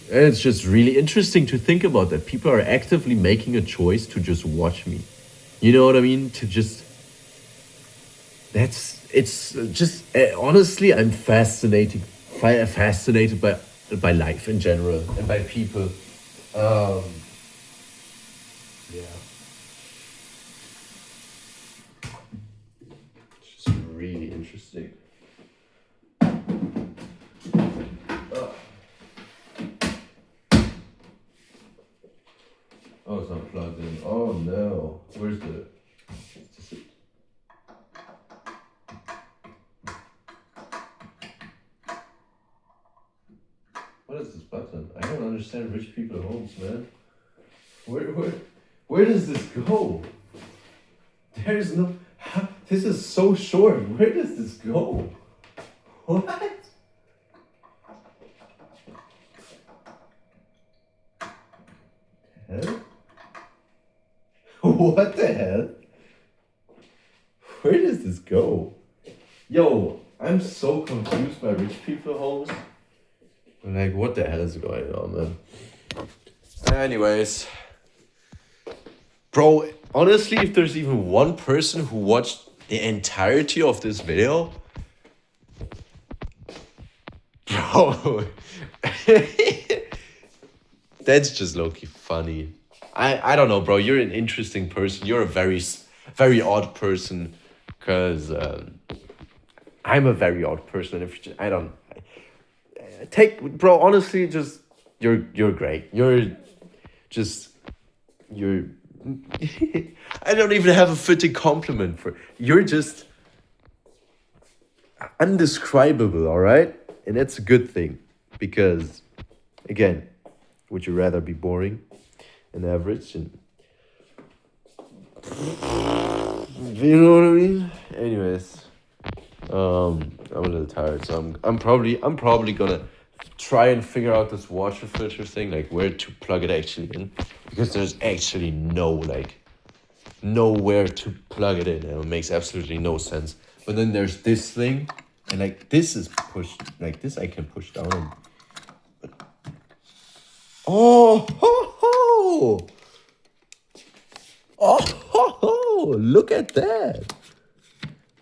And it's just really interesting to think about that people are actively making a choice to just watch me. You know what I mean? To just, it's just, honestly, I'm fascinated by life in general and by people. Yeah. It's just really interesting. Oh, it's not plugged in. Oh no. Where's the... What is this button? I don't understand rich people homes, man. Where does this go? There's no... This is so short. Where does this go? What? Hell? What the hell? Where does this go? Yo, I'm so confused by rich people homes. Like, what the hell is going on, man? Anyways. Bro, honestly, if there's even one person who watched the entirety of this video, bro, that's just low-key funny. I don't know, bro. You're an interesting person. You're a very, very odd person, because I'm a very odd person. If I don't bro, honestly, just you're great. You're I don't even have a fitting compliment for you're just undescribable, all right? And that's a good thing because, again, Would you rather be boring and average and you know what I mean? Anyways, I'm a little tired, so I'm probably gonna try and figure out this washer filter thing, like where to plug it actually in, because there's actually nowhere to plug it in, and it makes absolutely no sense. But then there's this thing, and like this is pushed, like this I can push down. And, oh, ho, ho. Oh, ho, ho. Look at that.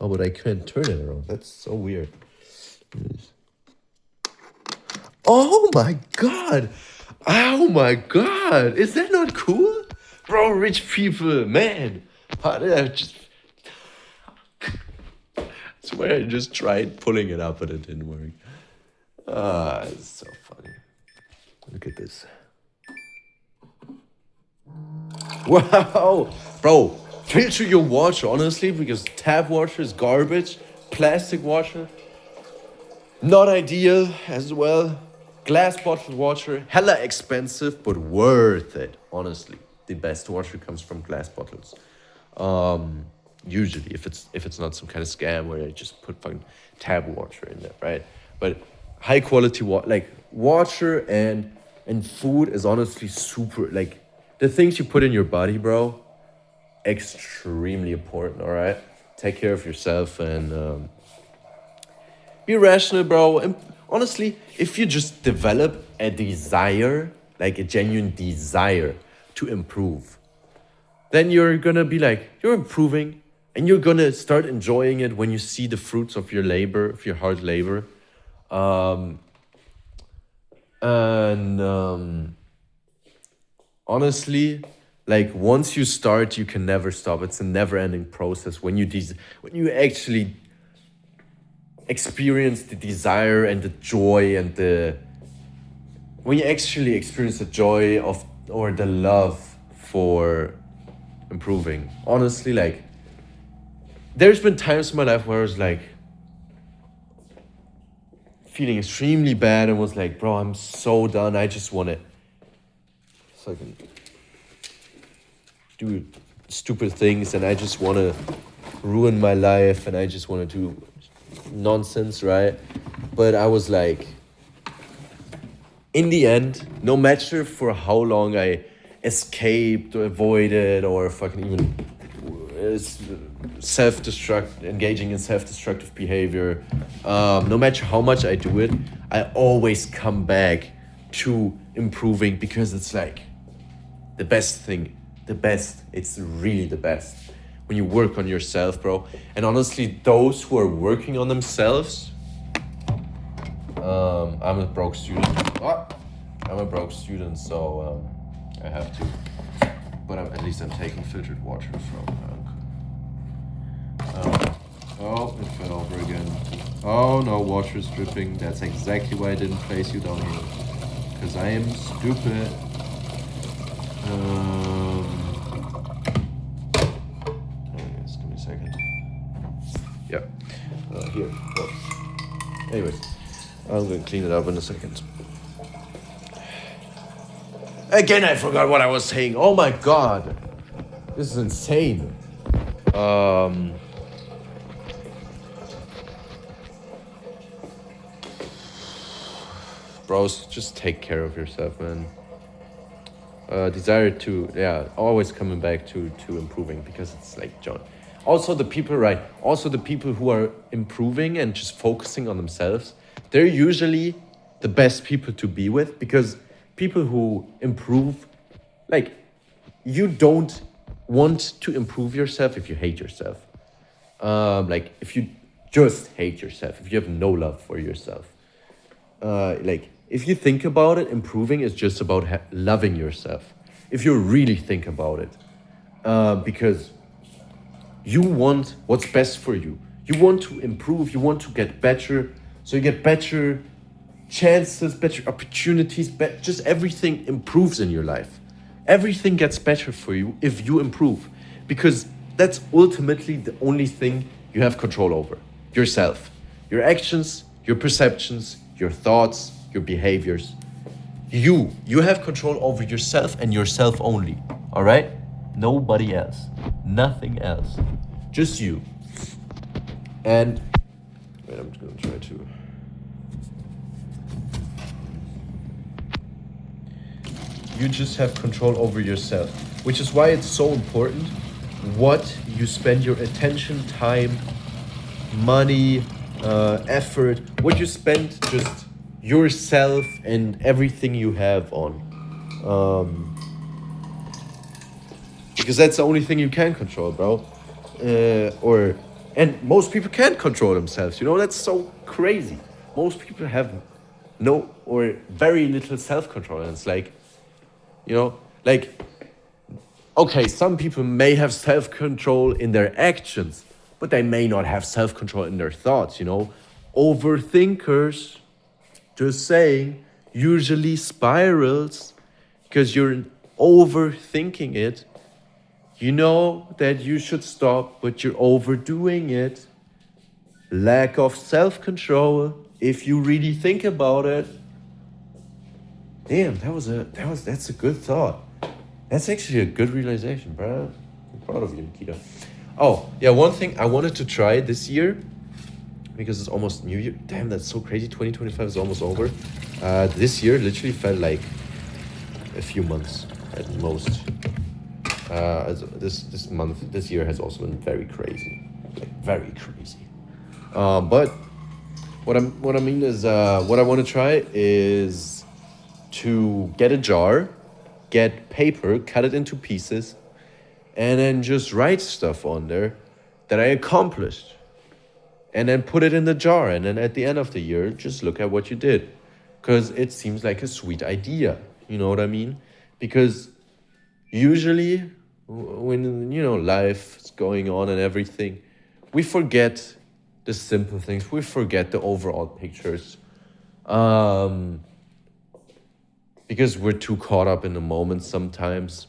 Oh, but I can't turn it around. That's so weird. Oh my god. Oh my god. Is that not cool? Bro, rich people, man. How did I just... I swear I just tried pulling it up, but it didn't work. Ah, it's so funny. Look at this. Wow. Bro, filter your water, honestly, because tap water is garbage. Plastic water, not ideal as well. Glass bottled water, hella expensive, but worth it, honestly. The best water comes from glass bottles. Usually, if it's not some kind of scam where they just put fucking tap water in there, right? But high quality water, like water and food is honestly super, like the things you put in your body, bro, extremely important, all right? Take care of yourself and be rational, bro. And honestly, if you just develop a desire, like a genuine desire to improve, then you're gonna be like, you're improving, and you're gonna start enjoying it when you see the fruits of your labor, of your hard labor. Honestly, like once you start, you can never stop. It's a never-ending process. When you actually experience the desire and the joy and when you actually experience the joy of or the love for improving, honestly, like there's been times in my life where I was like feeling extremely bad and was like, bro, I'm so done. I just want to fucking do stupid things and I just want to ruin my life and I just want to do nonsense, right? But I was like, in the end, no matter for how long I escaped or avoided or fucking even engaging in self-destructive behavior, no matter how much I do it, I always come back to improving because it's like the best thing, it's really the best when you work on yourself, bro. And honestly, those who are working on themselves, I'm a broke student. So I have to. But at least I'm taking filtered water from. Oh, it fell over again. Oh no, water is dripping. That's exactly why I didn't place you down here. Because I am stupid. Just give me a second. Yeah. Here. Oh. Anyways, I'm gonna clean it up in a second. Again, I forgot what I was saying. Oh my god. This is insane. Bros, just take care of yourself, man. Desire to, always coming back to improving because it's like, John. Also the people who are improving and just focusing on themselves, they're usually the best people to be with because people who improve, like, you don't want to improve yourself if you hate yourself. Like, if you just hate yourself, if you have no love for yourself. Like, if you think about it, improving is just about loving yourself. If you really think about it. Because you want what's best for you. You want to improve, you want to get better. So you get better chances, better opportunities, just everything improves in your life. Everything gets better for you if you improve, because that's ultimately the only thing you have control over. Yourself, your actions, your perceptions, your thoughts, your behaviors. You have control over yourself and yourself only. All right? Nobody else. Nothing else. Just you. And wait, I'm gonna try to. You just have control over yourself, which is why it's so important what you spend your attention, time, money, effort, what you spend just yourself and everything you have on. Um, because that's the only thing you can control, bro. And most people can't control themselves. You know, that's so crazy. Most people have no or very little self control, and it's like, you know, like, okay, some people may have self control in their actions, but they may not have self control in their thoughts. You know, overthinkers, just saying, usually spirals because you're overthinking it. You know that you should stop, but you're overdoing it. Lack of self-control, if you really think about it. Damn, that's a good thought. That's actually a good realization, bro. I'm proud of you, Nikita. Oh, yeah, one thing I wanted to try this year, because it's almost New Year. Damn, that's so crazy. 2025 is almost over. This year literally felt like a few months at most. This year has also been very crazy, like very crazy. But what I mean is, what I want to try is to get a jar, get paper, cut it into pieces, and then just write stuff on there that I accomplished, and then put it in the jar, and then at the end of the year, just look at what you did, because it seems like a sweet idea. You know what I mean? Because usually when, you know, life is going on and everything, we forget the simple things, we forget the overall pictures, because we're too caught up in the moment sometimes.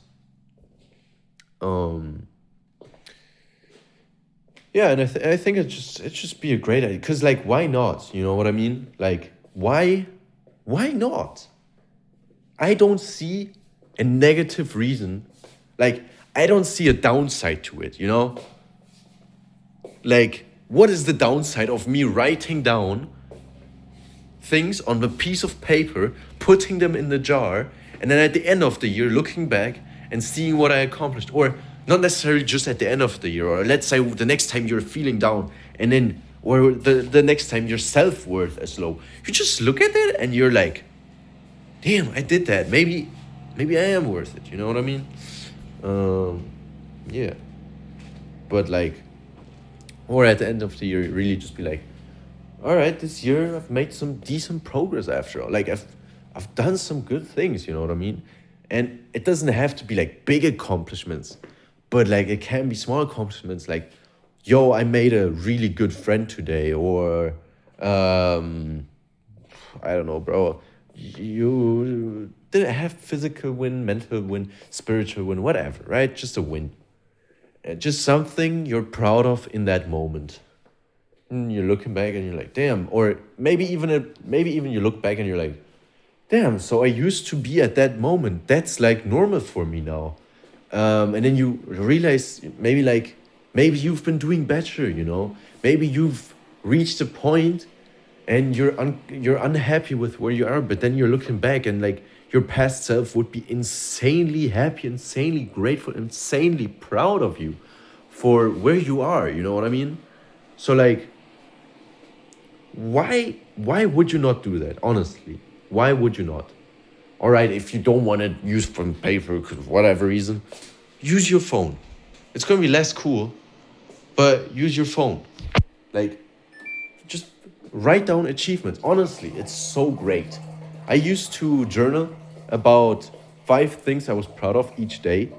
Yeah, and I think it just be a great idea, because like, why not, you know what I mean? Like, why not? I don't see a negative reason. Like, I don't see a downside to it, you know? Like, what is the downside of me writing down things on a piece of paper, putting them in the jar, and then at the end of the year looking back and seeing what I accomplished? Or not necessarily just at the end of the year, or let's say the next time you're feeling down, and then, or the next time your self-worth is low. You just look at it and you're like, damn, I did that. Maybe I am worth it. You know what I mean? Yeah. But like, or at the end of the year, really just be like, all right, this year I've made some decent progress after all. Like, I've done some good things. You know what I mean? And it doesn't have to be like big accomplishments, but like, it can be small accomplishments. Like, yo, I made a really good friend today, or I don't know, bro. You didn't have physical win, mental win, spiritual win, whatever, right? Just a win. And just something you're proud of in that moment. And you're looking back and you're like, damn. Or maybe even you look back and you're like, damn, so I used to be at that moment. That's like normal for me now. And then you realize maybe you've been doing better, you know? Maybe you've reached a point and you're unhappy with where you are, but then you're looking back and like, your past self would be insanely happy, insanely grateful, insanely proud of you for where you are. You know what I mean? So like, why would you not do that? Honestly, why would you not? All right, if you don't want to use from paper for whatever reason, use your phone. It's gonna be less cool, but use your phone. Like, just write down achievements. Honestly, it's so great. I used to journal about 5 things I was proud of each day.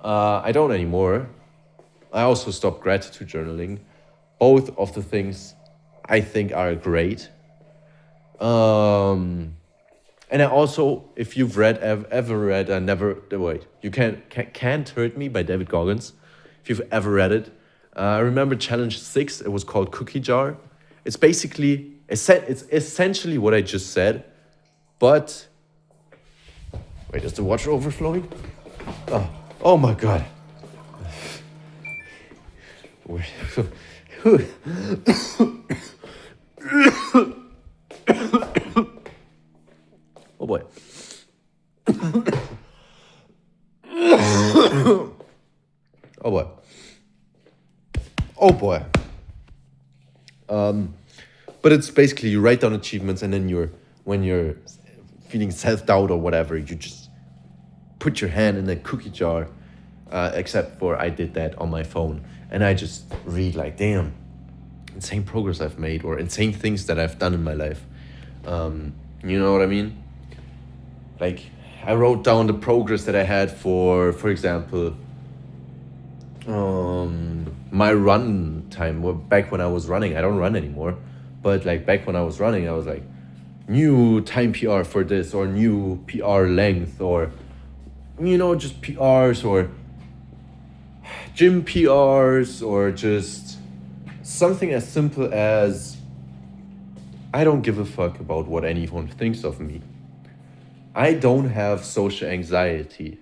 I don't anymore. I also stopped gratitude journaling. Both of the things I think are great. And I also, if you've ever read, You Can't Hurt Me by David Goggins. If you've ever read it, I remember challenge 6. It was called Cookie Jar. It's essentially what I just said, but Wait, is the water overflowing? Oh, oh my god. Wait. Oh boy. Oh boy. Oh boy. But it's basically you write down achievements, and then when you're feeling self-doubt or whatever, you just put your hand in the cookie jar. Except for I did that on my phone, and I just read like, damn, insane progress I've made, or insane things that I've done in my life. You know what I mean? Like, I wrote down the progress that I had for example, my run time. Well, back when I was running, I don't run anymore, but like back when I was running, I was like, new time PR for this, or new PR length, or just PRs, or gym PRs, or just something as simple as I don't give a fuck about what anyone thinks of me. I don't have social anxiety.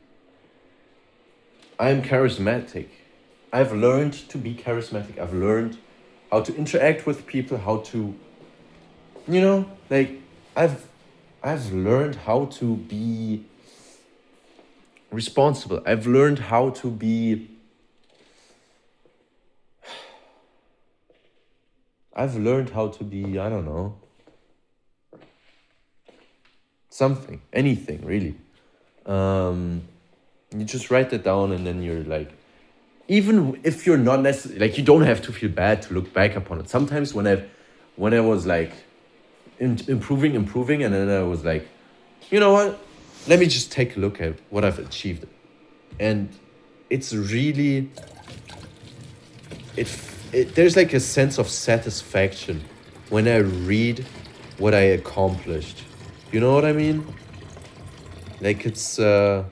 I'm charismatic. I've learned to be charismatic. I've learned how to interact with people, how to, like, I've learned how to be responsible. I've learned how to be. I've learned how to be, I don't know, something, anything, really. You just write that down, and then you're like, even if you're not necessarily, like, you don't have to feel bad to look back upon it. Sometimes when I was like improving, and then I was like, you know what? Let me just take a look at what I've achieved. And it's really, there's like a sense of satisfaction when I read what I accomplished. You know what I mean? Like, it's oh,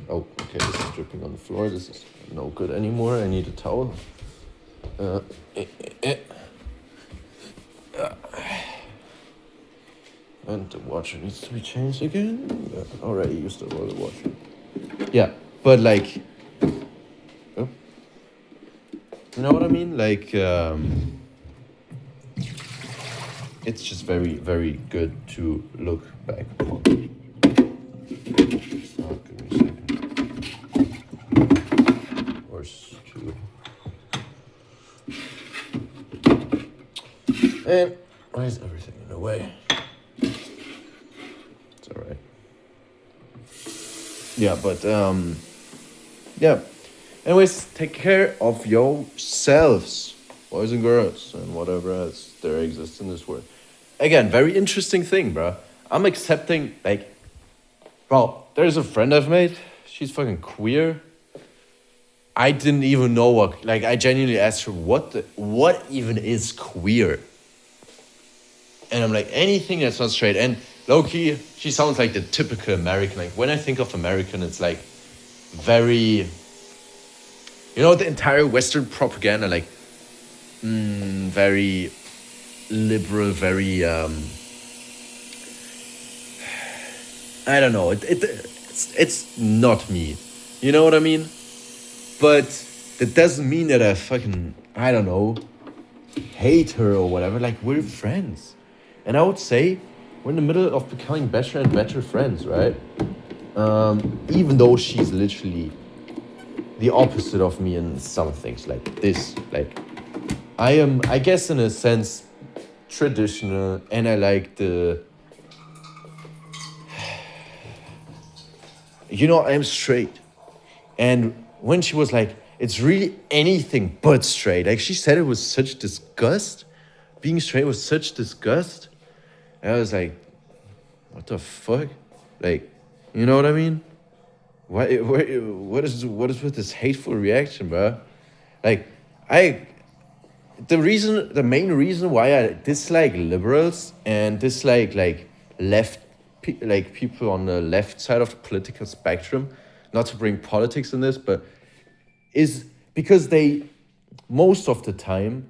okay, this is dripping on the floor. This is no good anymore. I need a towel. And the water needs to be changed again. Already used the water. Yeah, but like, oh, you know what I mean? Like, it's just very, very good to look back upon. Oh, give me a second. Or two. And why is everything in the way? It's all right. Yeah, but yeah. Anyways, take care of yourselves, boys and girls, and whatever else there exists in this world. Again, very interesting thing, bro. I'm accepting, like, bro, there's a friend I've made. She's fucking queer. I didn't even know what, like, I genuinely asked her, what even is queer? And I'm like, anything that's not straight. And low-key, she sounds like the typical American. Like, when I think of American, it's like very, the entire Western propaganda, like, very liberal, very, I don't know, it's not me. You know what I mean? But that doesn't mean that I fucking, I don't know, hate her or whatever. Like, we're friends. And I would say we're in the middle of becoming better and better friends, right? Even though she's literally the opposite of me in some things, like this. Like, I am, I guess, in a sense, traditional, and I like the, I'm straight. And when she was like, it's really anything but straight. Like, she said it was such disgust. Being straight was such disgust. And I was like, what the fuck? Like, you know what I mean? What is with this hateful reaction, bro? Like, the main reason why I dislike liberals and dislike like people on the left side of the political spectrum, not to bring politics in this, but is because they most of the time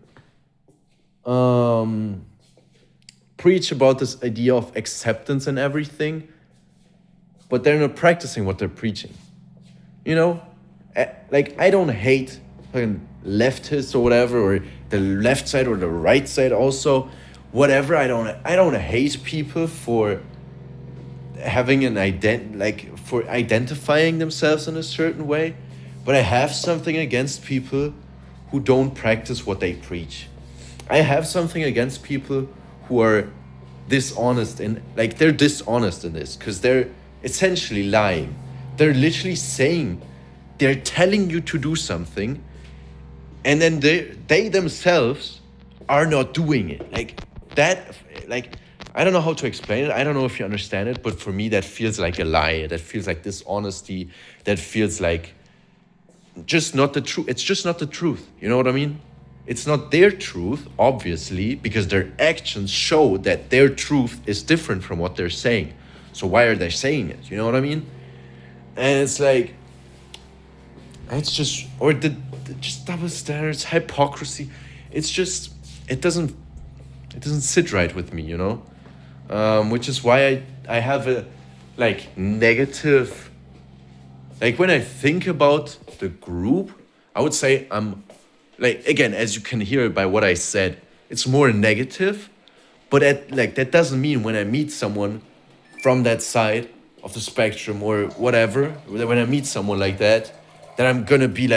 preach about this idea of acceptance and everything, but they're not practicing what they're preaching. You know, like I don't hate fucking leftists or whatever, or the left side or the right side also, whatever. I don't hate people for having an for identifying themselves in a certain way, but I have something against people who don't practice what they preach. I have something against people who are dishonest in they're dishonest in this because they're essentially lying. They're literally saying, they're telling you to do something, and then they themselves are not doing it. Like that, I don't know how to explain it. I don't know if you understand it, but for me that feels like a lie. That feels like dishonesty. That feels like just not the truth. It's just not the truth. You know what I mean? It's not their truth, obviously, because their actions show that their truth is different from what they're saying. So why are they saying it? You know what I mean? And it's like, it's just, or just double standards, hypocrisy. It's just, it doesn't sit right with me, you know? Which is why I have a negative, when I think about the group, I would say I'm again, as you can hear by what I said, it's more negative, but that doesn't mean when I meet someone from that side of the spectrum or whatever, when I meet someone like that I'm gonna be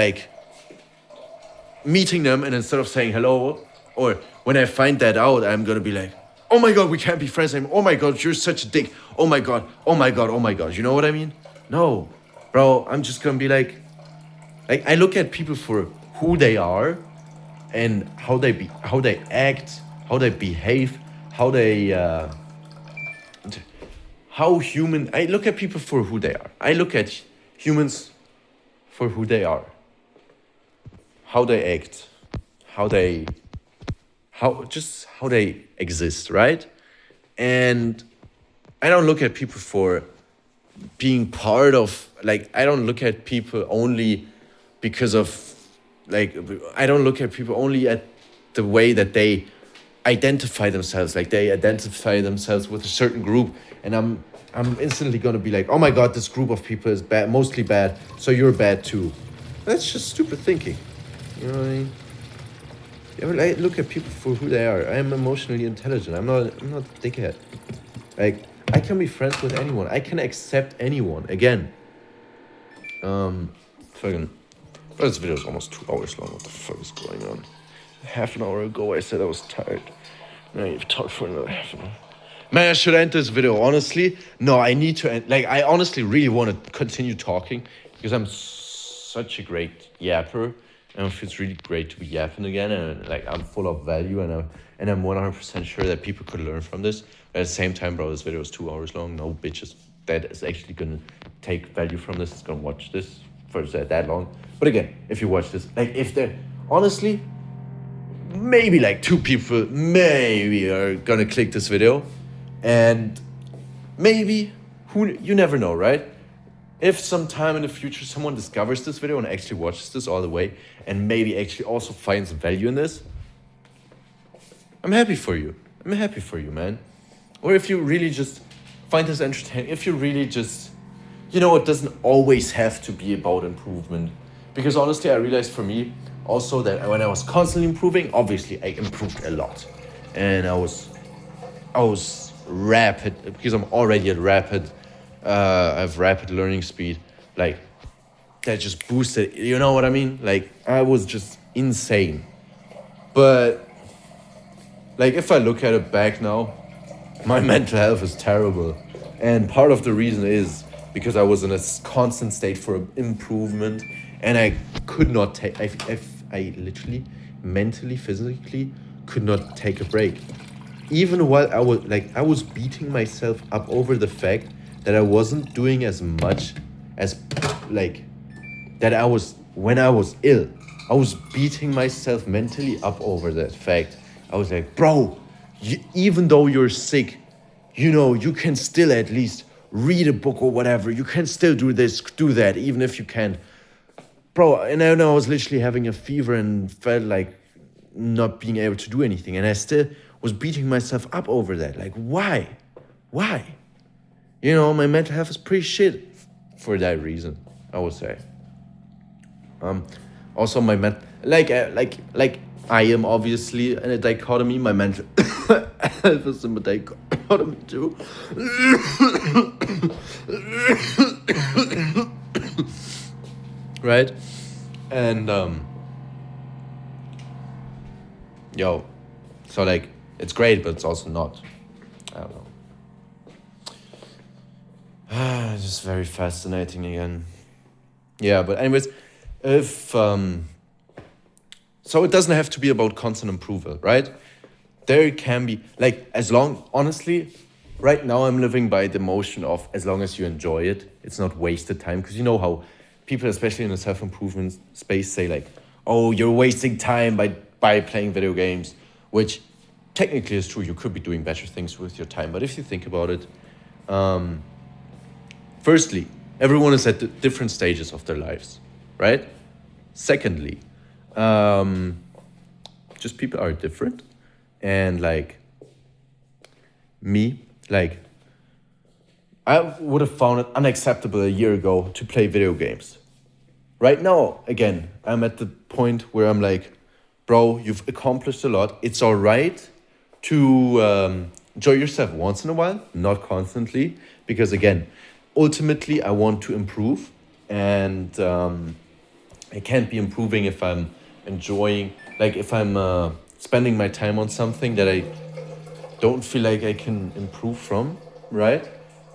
meeting them, and instead of saying hello, or when I find that out, I'm gonna be like, oh my God, we can't be friends anymore. Oh my God, you're such a dick. Oh my God, oh my God, oh my God. You know what I mean? No, bro, I'm just gonna be I look at people for who they are and how they act, how they behave, how they, I look at people for who they are. I look at humans for who they are, how they act, how they exist, right? And I don't look at people for being part of, I don't look at people only because of, I don't look at people only at the way that they identify themselves. They identify themselves with a certain group, and I'm instantly gonna be like, oh my God, this group of people is bad, mostly bad, so you're bad too. That's just stupid thinking. You know what I mean? I look at people for who they are. I am emotionally intelligent. I'm not a dickhead. I can be friends with anyone. I can accept anyone. Again. Fucking. But this video is almost 2 hours long. What the fuck is going on? Half an hour ago I said I was tired. Now you've talked for another half an hour. Man, I should end this video, honestly. No, I need to end. I honestly really want to continue talking because I'm such a great yapper. And it feels really great to be yapping again, and I'm full of value, and I'm 100% sure that people could learn from this. But at the same time, bro, this video is 2 hours long. No bitches that is actually gonna take value from this is gonna watch this for that long. But again, if you watch this, if there, honestly, maybe 2 people maybe are gonna click this video, and maybe you never know, right? If sometime in the future someone discovers this video and actually watches this all the way and maybe actually also finds value in this, I'm happy for you. I'm happy for you, man. Or if you really just find this entertaining, if you really just, it doesn't always have to be about improvement. Because honestly, I realized for me also that when I was constantly improving, obviously I improved a lot. And I was rapid, because I'm already at rapid, I have rapid learning speed, that just boosted, you know what I mean? I was just insane. But if I look at it back now, my mental health is terrible. And part of the reason is because I was in a constant state for improvement, and I could not take, I literally, mentally, physically, could not take a break. Even while I was beating myself up over the fact that I wasn't doing as much as, that I was, when I was ill, I was beating myself mentally up over that fact. I was like, bro, even though you're sick, you can still at least read a book or whatever. You can still do this, do that, even if you can't. Bro, and I know I was literally having a fever and felt like not being able to do anything. And I still was beating myself up over that. Why? Why? you know, my mental health is pretty shit for that reason, I would say. Also my like I am obviously in a dichotomy. My mental health is in a dichotomy too. Right? And yo, so like it's great, but it's also not. I don't know. Just very fascinating again. Yeah, but anyways, if so it doesn't have to be about constant improvement, right? There can be like as long honestly, right now I'm living by the motion of as long as you enjoy it, it's not wasted time. Because you know how people, especially in the self-improvement space, say like, oh, you're wasting time by playing video games, which technically is true. You could be doing better things with your time. But if you think about it, firstly, everyone is at different stages of their lives, right? Secondly, just people are different. And like me, like I would have found it unacceptable a year ago to play video games. Right now, again, I'm at the point where I'm like, bro, you've accomplished a lot. It's all right to enjoy yourself once in a while, not constantly, because again, ultimately, I want to improve, and I can't be improving if I'm enjoying, like if I'm spending my time on something that I don't feel like I can improve from, right?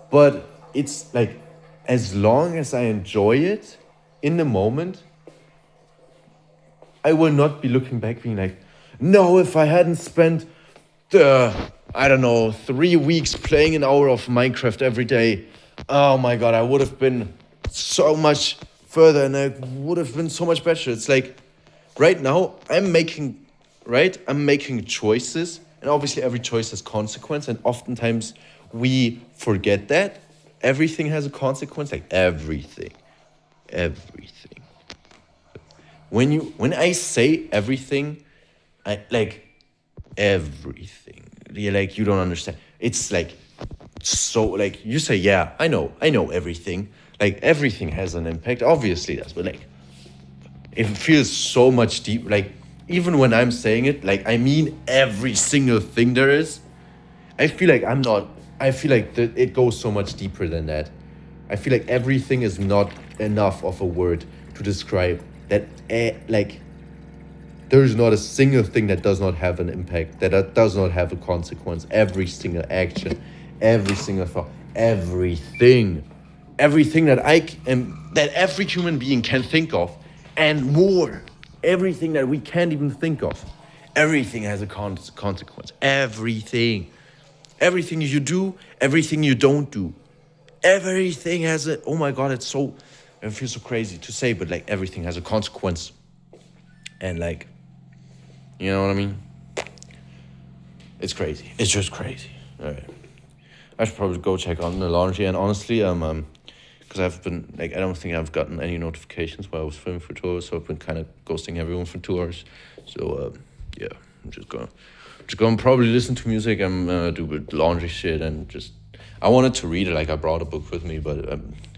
But it's like, as long as I enjoy it in the moment, I will not be looking back being like, no, if I hadn't spent I don't know, 3 weeks playing an hour of Minecraft every day, oh my God, I would have been so much further and I would have been so much better. It's like, right now, I'm making choices, and obviously every choice has consequence, and oftentimes we forget that. Everything has a consequence, like everything. Everything. When I say everything, I like everything. You're like, you don't understand. It's like so like you say, yeah, I know everything. Like everything has an impact. Obviously it does, but like it feels so much deep. Like even when I'm saying it, like I mean every single thing there is. I feel like it goes so much deeper than that. I feel like everything is not enough of a word to describe that. Like there's not a single thing that does not have an impact, that does not have a consequence. Every single action, every single thought, everything that every human being can think of, and more, everything that we can't even think of, everything has a consequence. Everything you do, everything you don't do, everything has a. Oh my God, it feels so crazy to say, but like everything has a consequence, and like, you know what I mean? It's crazy. It's just crazy. All right. I should probably go check on the laundry. And honestly, because I've been like, I don't think I've gotten any notifications while I was filming for 2 hours, so I've been kind of ghosting everyone for 2 hours. So yeah, I'm just gonna probably listen to music and do laundry shit, and just I wanted to read it. Like I brought a book with me, but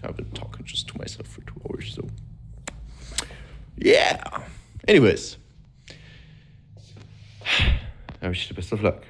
I've been talking just to myself for 2 hours. So yeah. Anyways. I wish you the best of luck.